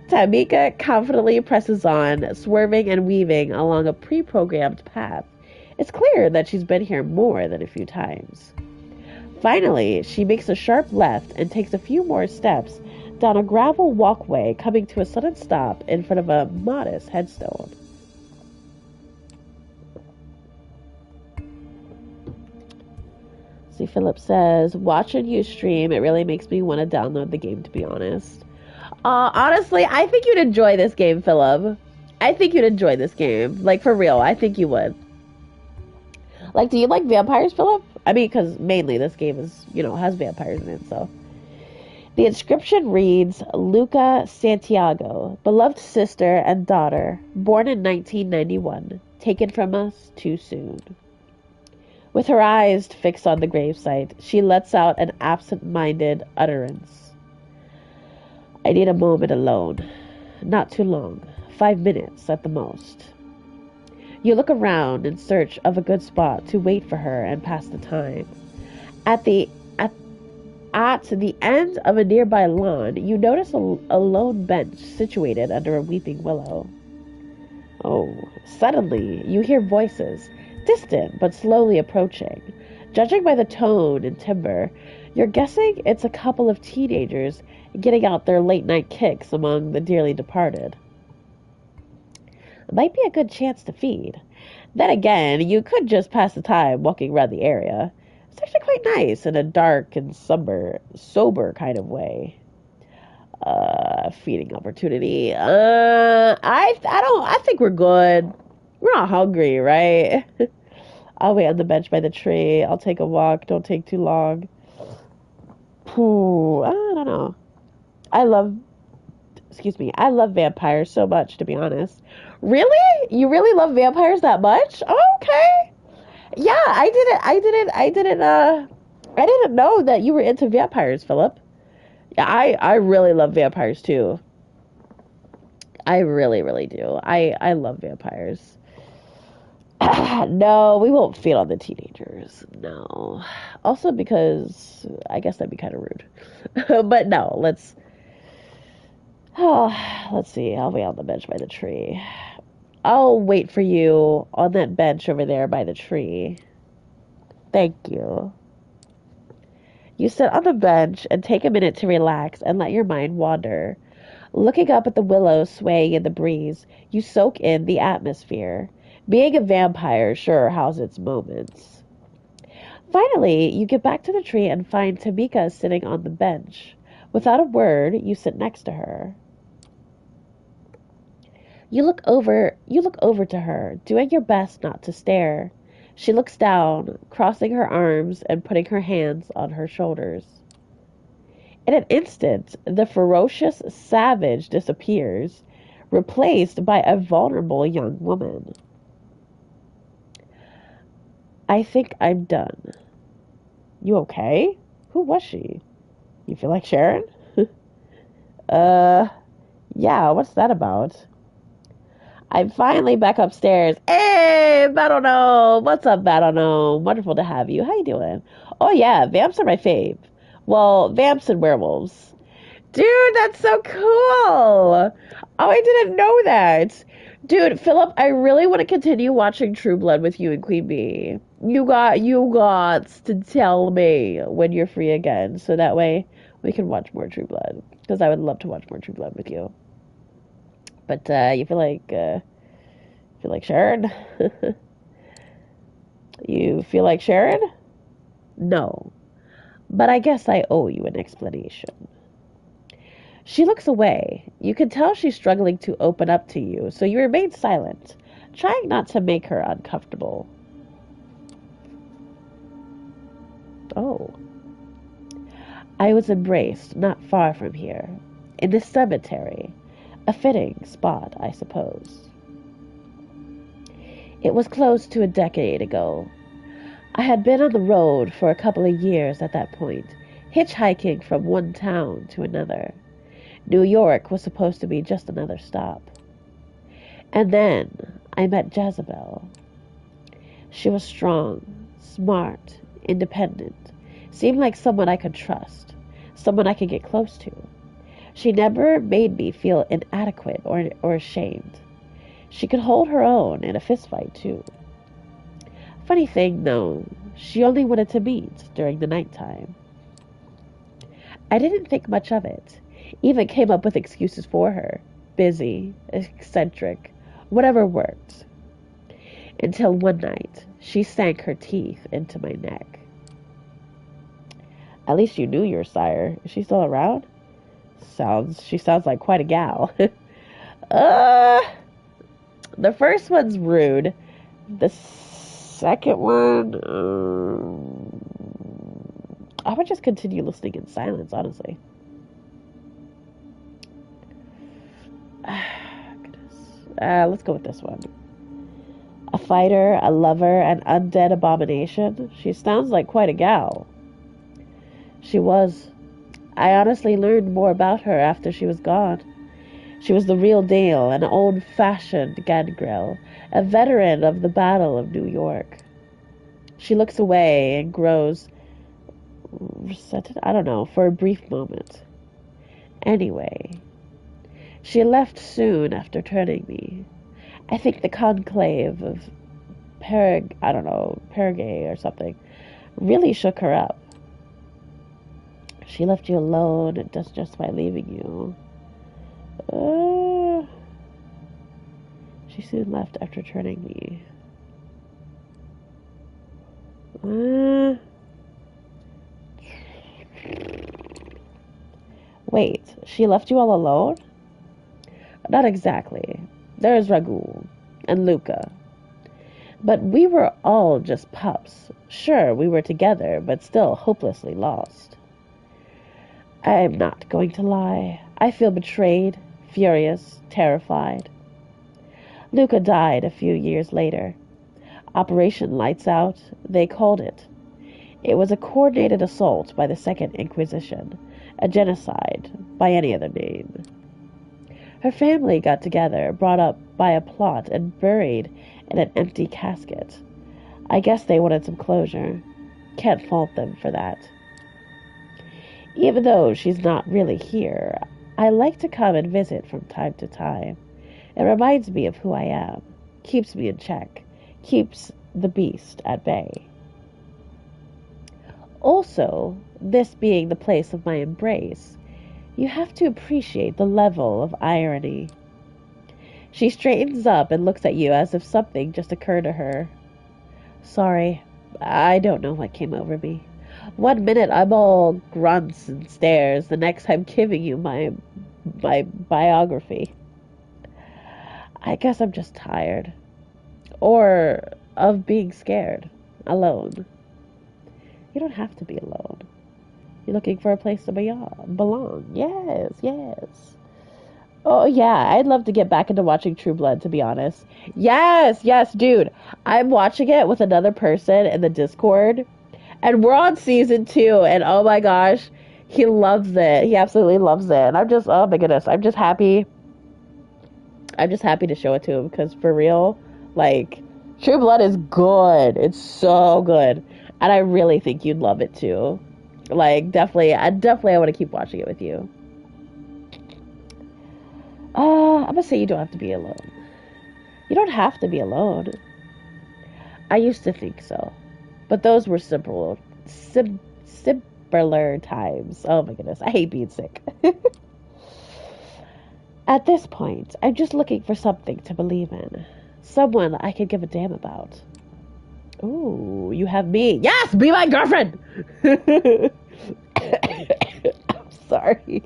Tamika confidently presses on, swerving and weaving along a pre-programmed path. It's clear that she's been here more than a few times. Finally, she makes a sharp left and takes a few more steps down a gravel walkway, coming to a sudden stop in front of a modest headstone. See, Philip says, watching you stream, it really makes me want to download the game, to be honest. Honestly, I think you'd enjoy this game, Philip. I think you'd enjoy this game. Like, for real, I think you would. Like, do you like vampires, Philip? I mean, because mainly this game is, has vampires in it, so. The inscription reads, Luca Santiago, beloved sister and daughter, born in 1991, taken from us too soon. With her eyes fixed on the gravesite, she lets out an absent-minded utterance. I need a moment alone. Not too long. 5 minutes at the most. You look around in search of a good spot to wait for her and pass the time. At the end of a nearby lawn, you notice a lone bench situated under a weeping willow. Oh, suddenly you hear voices, distant but slowly approaching. Judging by the tone and timbre, you're guessing it's a couple of teenagers getting out their late-night kicks among the dearly departed. It might be a good chance to feed. Then again, you could just pass the time walking around the area. It's actually quite nice in a dark and sober kind of way. Feeding opportunity. I think we're good. We're not hungry, right? I'll wait on the bench by the tree. I'll take a walk. Don't take too long. I don't know. I love vampires so much, to be honest. Really? You really love vampires that much? Okay. Yeah, I didn't know that you were into vampires, Philip. Yeah, I really love vampires too. I really, really do. I love vampires. No, we won't feed on the teenagers. No. Also because I guess that'd be kind of rude. But no, let's see. I'll wait on the bench by the tree. I'll wait for you on that bench over there by the tree. Thank you. You sit on the bench and take a minute to relax and let your mind wander. Looking up at the willows swaying in the breeze, you soak in the atmosphere. Being a vampire sure has its moments. Finally, you get back to the tree and find Tamika sitting on the bench. Without a word, you sit next to her. You look over to her, doing your best not to stare. She looks down, crossing her arms and putting her hands on her shoulders. In an instant, the ferocious savage disappears, replaced by a vulnerable young woman. I think I'm done. You okay? Who was she? You feel like sharing? Yeah, what's that about? I'm finally back upstairs. Hey, Battle Gnome! What's up, Battle Gnome? Wonderful to have you. How you doing? Oh yeah, vamps are my fave. Well, vamps and werewolves. Dude, that's so cool. Oh, I didn't know that. Dude, Philip, I really want to continue watching True Blood with you and Queen Bee. You got to tell me when you're free again, so that way we can watch more True Blood. Because I would love to watch more True Blood with you. But you feel like Sharon? You feel like Sharon? No. But I guess I owe you an explanation. She looks away. You can tell she's struggling to open up to you, so you remain silent, trying not to make her uncomfortable. Oh. I was embraced not far from here, in the cemetery. A fitting spot, I suppose. It was close to a decade ago. I had been on the road for a couple of years at that point, hitchhiking from one town to another. New York was supposed to be just another stop. And then I met Jezebel. She was strong, smart, independent, seemed like someone I could trust, someone I could get close to. She never made me feel inadequate or ashamed. She could hold her own in a fistfight, too. Funny thing, though, she only wanted to meet during the nighttime. I didn't think much of it, even came up with excuses for her. Busy, eccentric, whatever worked. Until one night, she sank her teeth into my neck. At least you knew your sire. Is she still around? She sounds like quite a gal. uh, the first one's rude. The second one, I would just continue listening in silence, honestly. Let's go with this one. A fighter, a lover, an undead abomination. She sounds like quite a gal. She was. I honestly learned more about her after she was gone. She was the real deal, an old-fashioned gangrel, a veteran of the Battle of New York. She looks away and grows resented, I don't know, for a brief moment. Anyway, she left soon after turning me. I think the conclave of Perigay or something, really shook her up. She left you alone just by leaving you. She soon left after turning me. Wait, she left you all alone? Not exactly. There's Ragoul and Luca. But we were all just pups. Sure, we were together, but still hopelessly lost. I'm not going to lie. I feel betrayed, furious, terrified. Luca died a few years later. Operation Lights Out, they called it. It was a coordinated assault by the Second Inquisition, a genocide by any other name. Her family got together, brought up by a plot, and buried in an empty casket. I guess they wanted some closure. Can't fault them for that. Even though she's not really here, I like to come and visit from time to time. It reminds me of who I am, keeps me in check, keeps the beast at bay. Also, this being the place of my embrace, you have to appreciate the level of irony. She straightens up and looks at you as if something just occurred to her. Sorry, I don't know what came over me. One minute I'm all grunts and stares, the next I'm giving you my biography. I guess I'm just tired. Or of being scared. Alone. You don't have to be alone. You're looking for a place to belong. Yes, yes. Oh, yeah, I'd love to get back into watching True Blood, to be honest. Yes, yes, dude. I'm watching it with another person in the Discord. And we're on season 2, and oh my gosh, he loves it. He absolutely loves it. And I'm just, oh my goodness, I'm just happy. I'm just happy to show it to him, because for real, like, True Blood is good. It's so good. And I really think you'd love it too. Like, definitely, I want to keep watching it with you. I'm gonna say you don't have to be alone. You don't have to be alone. I used to think so. But those were simpler times. Oh my goodness. I hate being sick. At this point, I'm just looking for something to believe in. Someone I could give a damn about. Ooh, you have me. Yes, be my girlfriend! I'm sorry.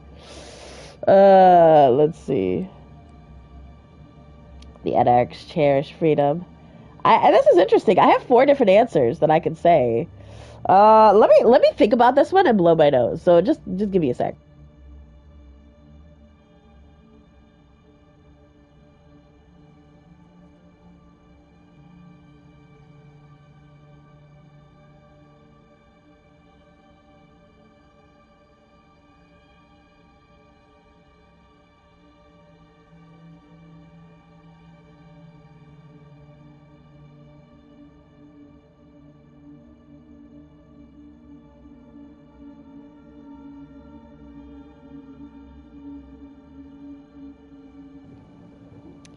Let's see. The anarchs cherish freedom. This is interesting. I have 4 different answers that I can say. Let me think about this one and blow my nose. So just give me a sec.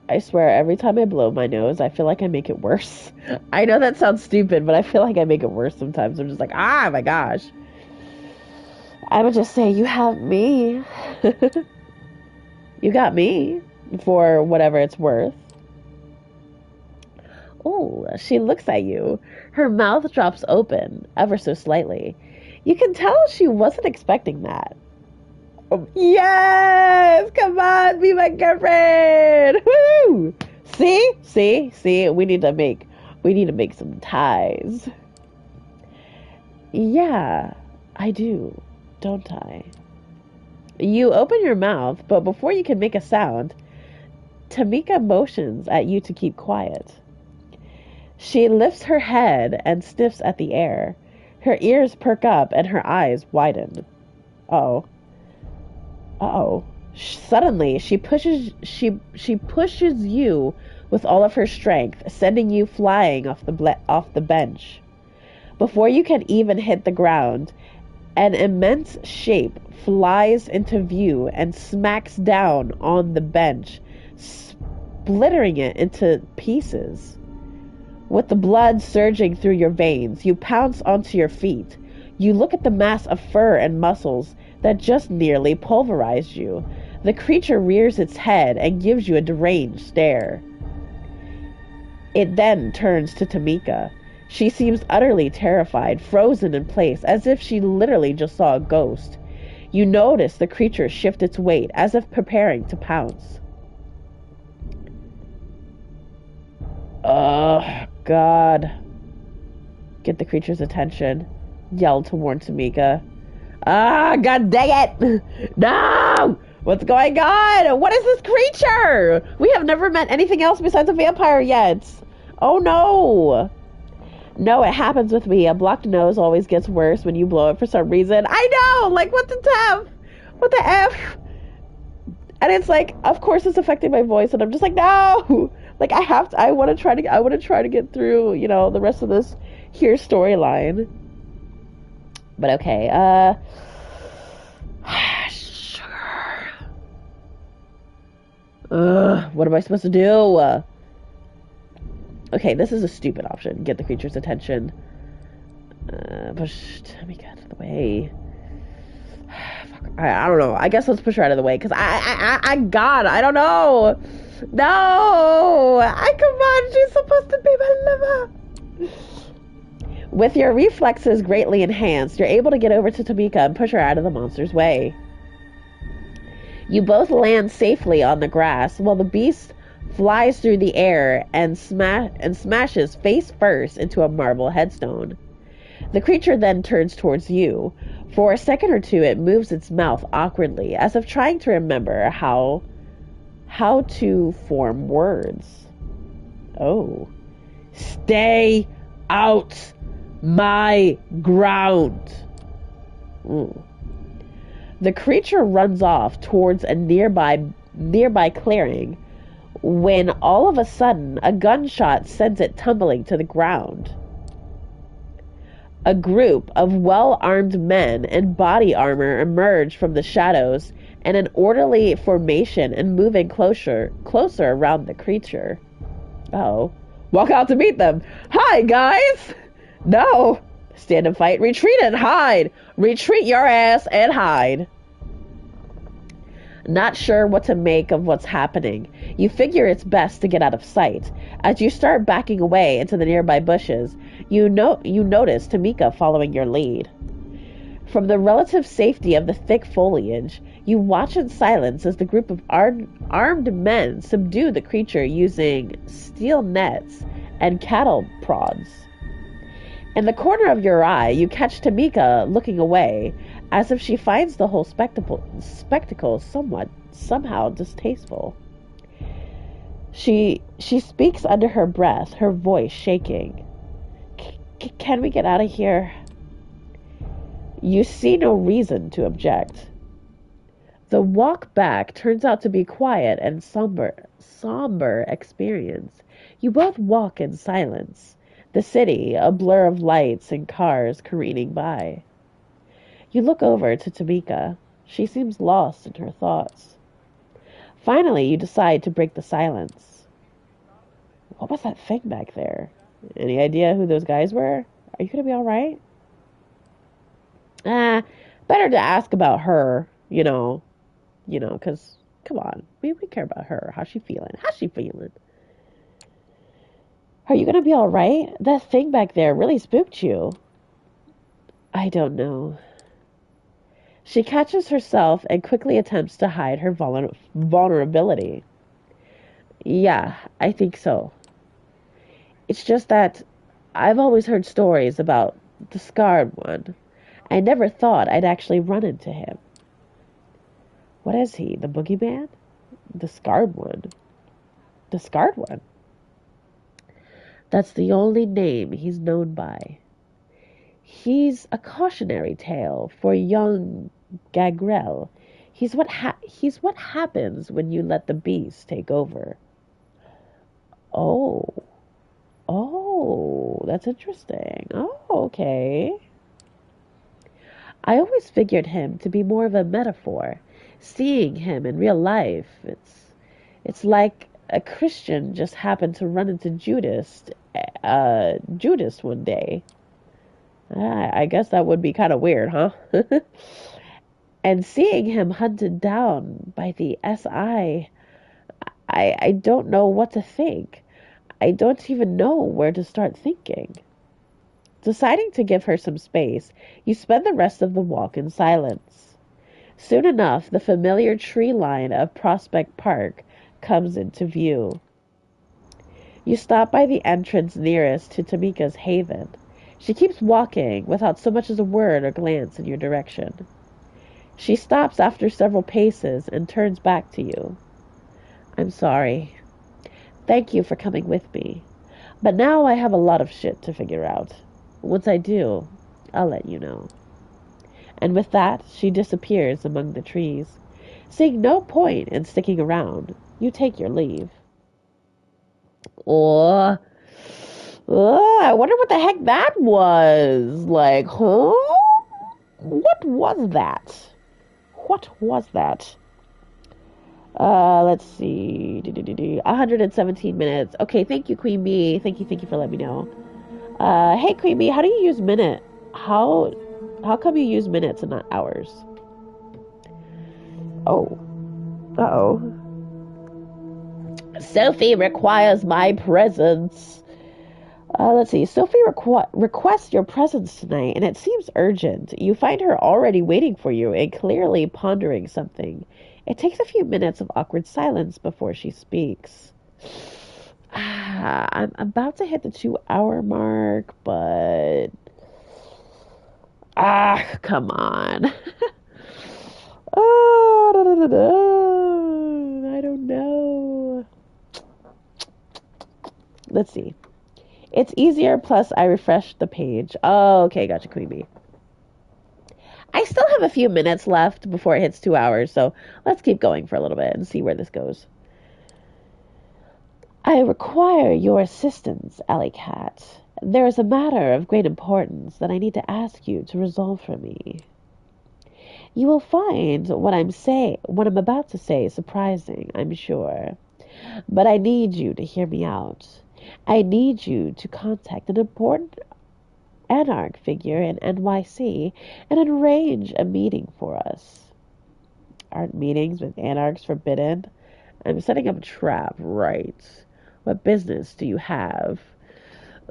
I swear, every time I blow my nose, I feel like I make it worse. I know that sounds stupid, but I feel like I make it worse sometimes. I'm just like, ah, my gosh. I would just say, you have me. You got me for whatever it's worth. Oh, she looks at you. Her mouth drops open, ever so slightly. You can tell she wasn't expecting that. Yes! Come on, be my girlfriend! Woo! See? We need to make some ties. Yeah, I do, don't I? You open your mouth, but before you can make a sound, Tamika motions at you to keep quiet. She lifts her head and sniffs at the air. Her ears perk up and her eyes widen. Uh-oh. Suddenly, she pushes you with all of her strength, sending you flying off the bench. Before you can even hit the ground, an immense shape flies into view and smacks down on the bench, splintering it into pieces. With the blood surging through your veins, you pounce onto your feet. You look at the mass of fur and muscles that just nearly pulverized you. The creature rears its head and gives you a deranged stare. It then turns to Tamika. She seems utterly terrified, frozen in place, as if she literally just saw a ghost. You notice the creature shift its weight, as if preparing to pounce. Oh, God. Get the creature's attention. Yelled to warn Tamika. Ah, God dang it! No! What's going on? What is this creature? We have never met anything else besides a vampire yet. Oh no! No, it happens with me. A blocked nose always gets worse when you blow it for some reason. I know! Like, what the F? What the F? And it's like, of course it's affecting my voice, and I'm just like, no! Like, I want to try to get through, the rest of this here storyline. But okay, sugar. What am I supposed to do? Okay, this is a stupid option. Get the creature's attention. Push Tamika out of the way. Fuck, I don't know. I guess let's push her out of the way, because God, I don't know. No! Come on, she's supposed to be my lover. With your reflexes greatly enhanced, you're able to get over to Tamika and push her out of the monster's way. You both land safely on the grass while the beast flies through the air and smashes face first into a marble headstone. The creature then turns towards you. For a second or two, it moves its mouth awkwardly, as if trying to remember how to form words. Oh. Stay out my ground. Ooh. The creature runs off towards a nearby clearing when all of a sudden a gunshot sends it tumbling to the ground. A group of well-armed men in body armor emerge from the shadows in an orderly formation and moving closer around the creature. Oh. Walk out to meet them. Hi, guys! No! Stand and fight. Retreat and hide! Retreat your ass and hide. Not sure what to make of what's happening, you figure it's best to get out of sight. As you start backing away into the nearby bushes, you notice Tamika following your lead. From the relative safety of the thick foliage, you watch in silence as the group of armed men subdue the creature using steel nets and cattle prods. In the corner of your eye, you catch Tamika looking away, as if she finds the whole spectacle somehow distasteful. She speaks under her breath, her voice shaking. Can we get out of here? You see no reason to object. The walk back turns out to be quiet and somber experience. You both walk in silence, the city a blur of lights and cars careening by. You look over to Tamika. She seems lost in her thoughts. Finally, you decide to break the silence. What was that thing back there? Any idea who those guys were? Are you going to be all right? Better to ask about her, because, come on, we care about her. How's she feeling? Are you going to be all right? That thing back there really spooked you. I don't know. She catches herself and quickly attempts to hide her vulnerability. Yeah, I think so. It's just that I've always heard stories about the scarred one. I never thought I'd actually run into him. What is he? The boogeyman? The scarred one? The scarred one? That's the only name he's known by. He's a cautionary tale for young Gagrel. He's what happens when you let the beast take over. Oh, that's interesting. Oh, okay. I always figured him to be more of a metaphor. Seeing him in real life, it's like a Christian just happened to run into Judas one day. I guess that would be kind of weird, huh? And seeing him hunted down by the SI, I don't know what to think. I don't even know where to start thinking. Deciding to give her some space, you spend the rest of the walk in silence. Soon enough, the familiar tree line of Prospect Park comes into view. You stop by the entrance nearest to Tamika's haven. She keeps walking without so much as a word or glance in your direction. She stops after several paces and turns back to you. I'm sorry. Thank you for coming with me. But now I have a lot of shit to figure out. Once I do, I'll let you know. And with that, she disappears among the trees. Seeing no point in sticking around, you take your leave. I wonder what the heck that was. Like, huh? What was that? Let's see. 117 minutes. Okay, thank you, Queen Bee. Thank you for letting me know. Hey, Queen Bee, how do you use minute? How come you use minutes and not hours? Oh. Uh-oh. Sophie requires my presence. Let's see. Sophie requests your presence tonight, and it seems urgent. You find her already waiting for you and clearly pondering something. It takes a few minutes of awkward silence before she speaks. I'm about to hit the 2-hour mark, but... come on. I don't know. Let's see. It's easier, plus I refreshed the page. Oh, okay, gotcha, Queen Bee. I still have a few minutes left before it hits 2 hours, so let's keep going for a little bit and see where this goes. I require your assistance, Alley Cat. There is a matter of great importance that I need to ask you to resolve for me. You will find what I'm about to say surprising, I'm sure. But I need you to hear me out. I need you to contact an important Anarch figure in NYC and arrange a meeting for us. Aren't meetings with Anarchs forbidden? I'm setting up a trap, right? What business do you have?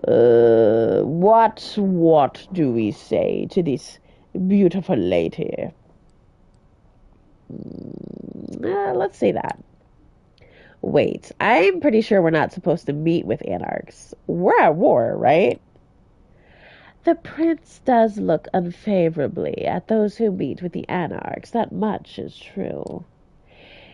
What do we say to this beautiful lady? Let's say that. Wait, I'm pretty sure we're not supposed to meet with Anarchs. We're at war, right? The prince does look unfavorably at those who meet with the Anarchs, that much is true.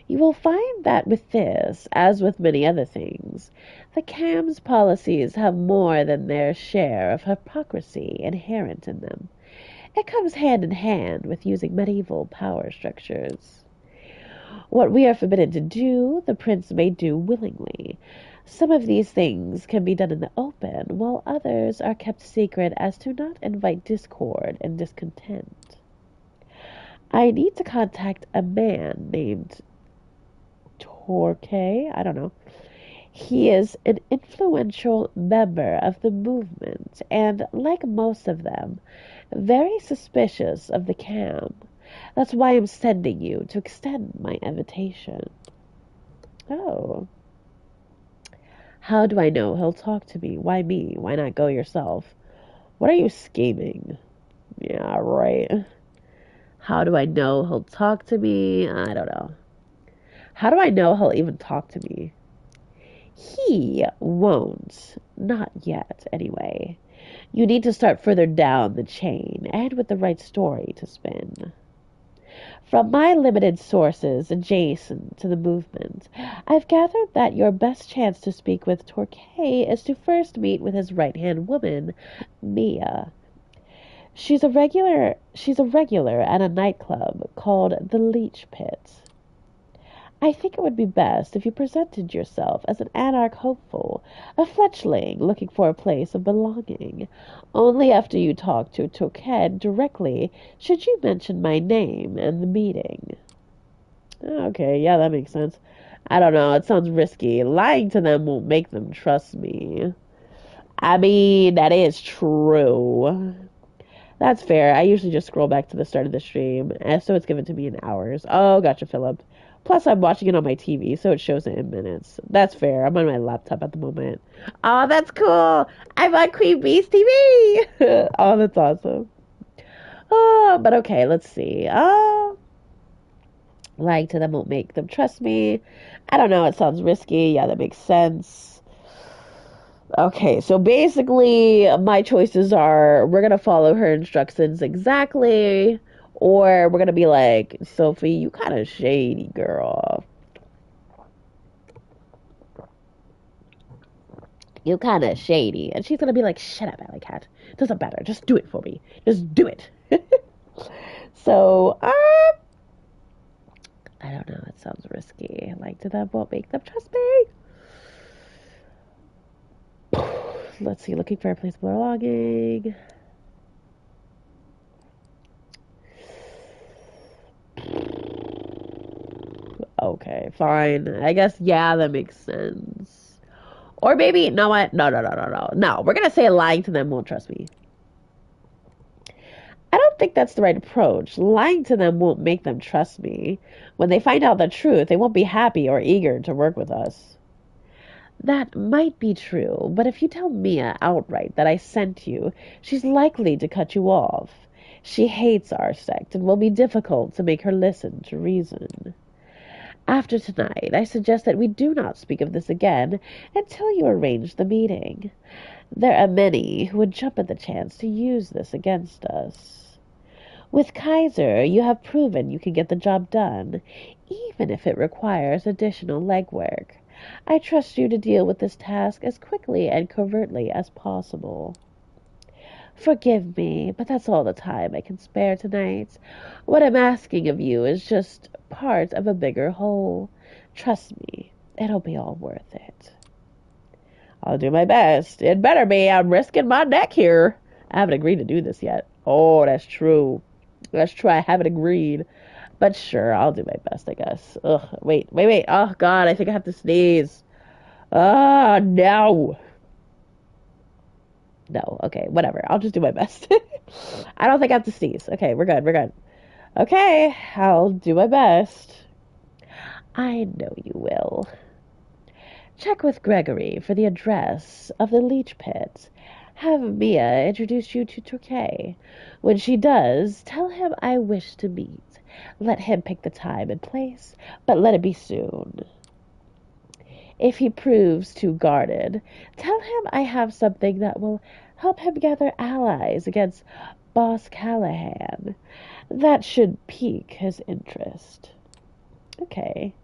You will find that with this, as with many other things, the CAM's policies have more than their share of hypocrisy inherent in them. It comes hand in hand with using medieval power structures. What we are forbidden to do, the prince may do willingly. Some of these things can be done in the open, while others are kept secret as to not invite discord and discontent. I need to contact a man named Torquay. I don't know. He is an influential member of the movement and, like most of them, very suspicious of the CAM. That's why I'm sending you to extend my invitation. Oh. How do I know he'll talk to me? Why me? Why not go yourself? What are you scheming? Yeah, right. How do I know he'll talk to me? I don't know. How do I know he'll even talk to me? He won't. Not yet, anyway. You need to start further down the chain and with the right story to spin. From my limited sources adjacent to the movement, I've gathered that your best chance to speak with Torquay is to first meet with his right-hand woman, Mia. She's a regular at a nightclub called the Leech Pit. I think it would be best if you presented yourself as an anarch hopeful, a fledgling looking for a place of belonging. Only after you talk to Torquay directly should you mention my name and the meeting. Okay, yeah, that makes sense. I don't know, it sounds risky. Lying to them won't make them trust me. I mean, that is true. That's fair. I usually just scroll back to the start of the stream, so it's given to me in hours. Oh, gotcha, Philip. Plus, I'm watching it on my TV, so it shows it in minutes. That's fair. I'm on my laptop at the moment. Oh, that's cool. I'm on Queen Bee's TV. Oh, that's awesome. Oh, but okay, let's see. Oh, lying to them won't make them trust me. I don't know. It sounds risky. Yeah, that makes sense. Okay, so basically, my choices are we're gonna follow her instructions exactly, or we're gonna be like, Sophie, you kind of shady, girl. You kind of shady. And she's gonna be like, shut up, Alley Cat. Doesn't matter. Just do it for me. Just do it. So, I don't know. It sounds risky. Like, to them won't make them trust me. Let's see. Looking for a place of belonging. Okay, fine. I guess, yeah, that makes sense. Or maybe, no, what? No, no, no, no, no. No, we're going to say lying to them won't trust me. I don't think that's the right approach. Lying to them won't make them trust me. When they find out the truth, they won't be happy or eager to work with us. That might be true, but if you tell Mia outright that I sent you, she's likely to cut you off. She hates our sect and will be difficult to make her listen to reason. After tonight, I suggest that we do not speak of this again until you arrange the meeting. There are many who would jump at the chance to use this against us. With Kaiser, you have proven you can get the job done, even if it requires additional legwork. I trust you to deal with this task as quickly and covertly as possible. Forgive me, but that's all the time I can spare tonight. What I'm asking of you is just part of a bigger whole. Trust me, it'll be all worth it. I'll do my best. It better be. I'm risking my neck here. I haven't agreed to do this yet. Oh, that's true. Let's try. I haven't agreed. But sure, I'll do my best, I guess. Ugh, wait. Oh, God, I think I have to sneeze. Ah, no. No, okay, whatever. I'll just do my best. I don't think I have to sneeze. Okay, we're good. Okay, I'll do my best. I know you will. Check with Gregory for the address of the leech pit. Have Mia introduce you to Turkey. When she does, tell him I wish to meet. Let him pick the time and place, but let it be soon. If he proves too guarded, tell him I have something that will help him gather allies against Boss Callahan. That should pique his interest. Okay.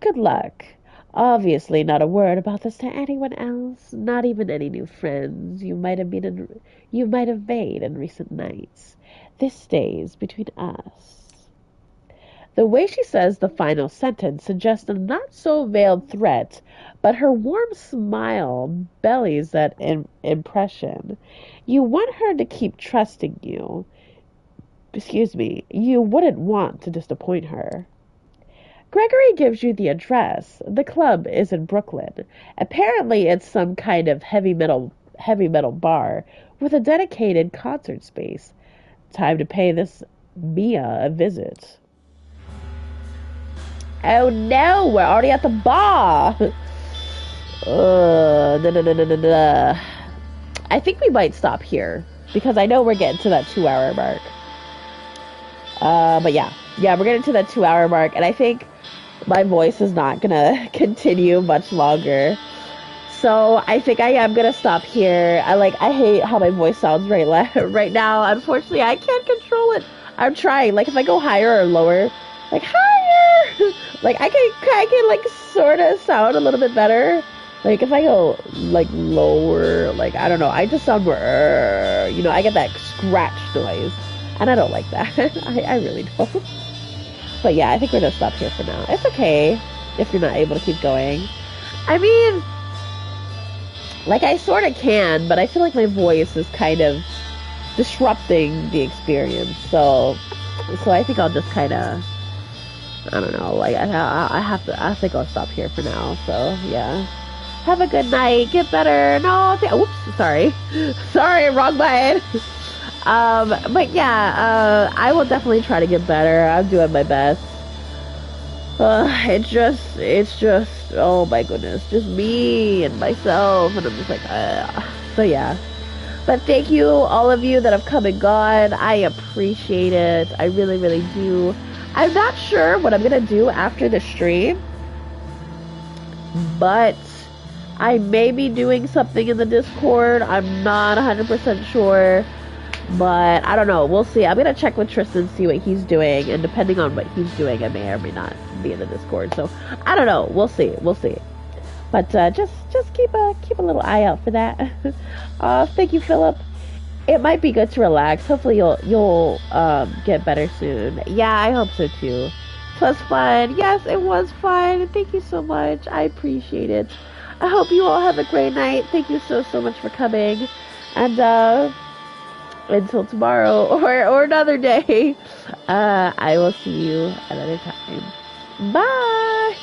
Good luck. Obviously not a word about this to anyone else, not even any new friends you might have made in recent nights. This stays between us. The way she says the final sentence suggests a not so veiled threat, but her warm smile bellies that impression. You want her to keep trusting you. Excuse me, you wouldn't want to disappoint her. Gregory gives you the address. The club is in Brooklyn. Apparently it's some kind of heavy metal bar with a dedicated concert space. Time to pay this Mia a visit. Oh no, we're already at the bar. I think we might stop here because I know we're getting to that 2 hour mark. But yeah, we're getting to that 2 hour mark, and I think my voice is not gonna continue much longer. So I think I am gonna stop here. I hate how my voice sounds right now. Unfortunately, I can't control it. I'm trying. Like if I go higher or lower, like higher, like I can like sort of sound a little bit better. Like if I go like lower, like I don't know, I just sound more, I get that scratch noise, and I don't like that. I really don't. But yeah, I think we're gonna stop here for now. It's okay if you're not able to keep going. I mean, like I sort of can, but I feel like my voice is kind of disrupting the experience. So I think I'll just kind of, I don't know. Like I think I'll stop here for now. So yeah, have a good night. Get better. No, oops, sorry, wrong button. But yeah, I will definitely try to get better. I'm doing my best. It's just, oh my goodness, just me and myself, and I'm just like, so yeah. But thank you, all of you that have come and gone. I appreciate it. I really, really do. I'm not sure what I'm gonna do after the stream, but I may be doing something in the Discord. I'm not 100% sure. But I don't know. We'll see. I'm gonna check with Tristan, see what he's doing, and depending on what he's doing, I may or may not be in the Discord. So I don't know. We'll see. But just keep a little eye out for that. Thank you, Philip. It might be good to relax. Hopefully you'll get better soon. Yeah, I hope so too. It was fun. Yes, it was fun. Thank you so much. I appreciate it. I hope you all have a great night. Thank you so much for coming. And until tomorrow or another day, I will see you another time. Bye.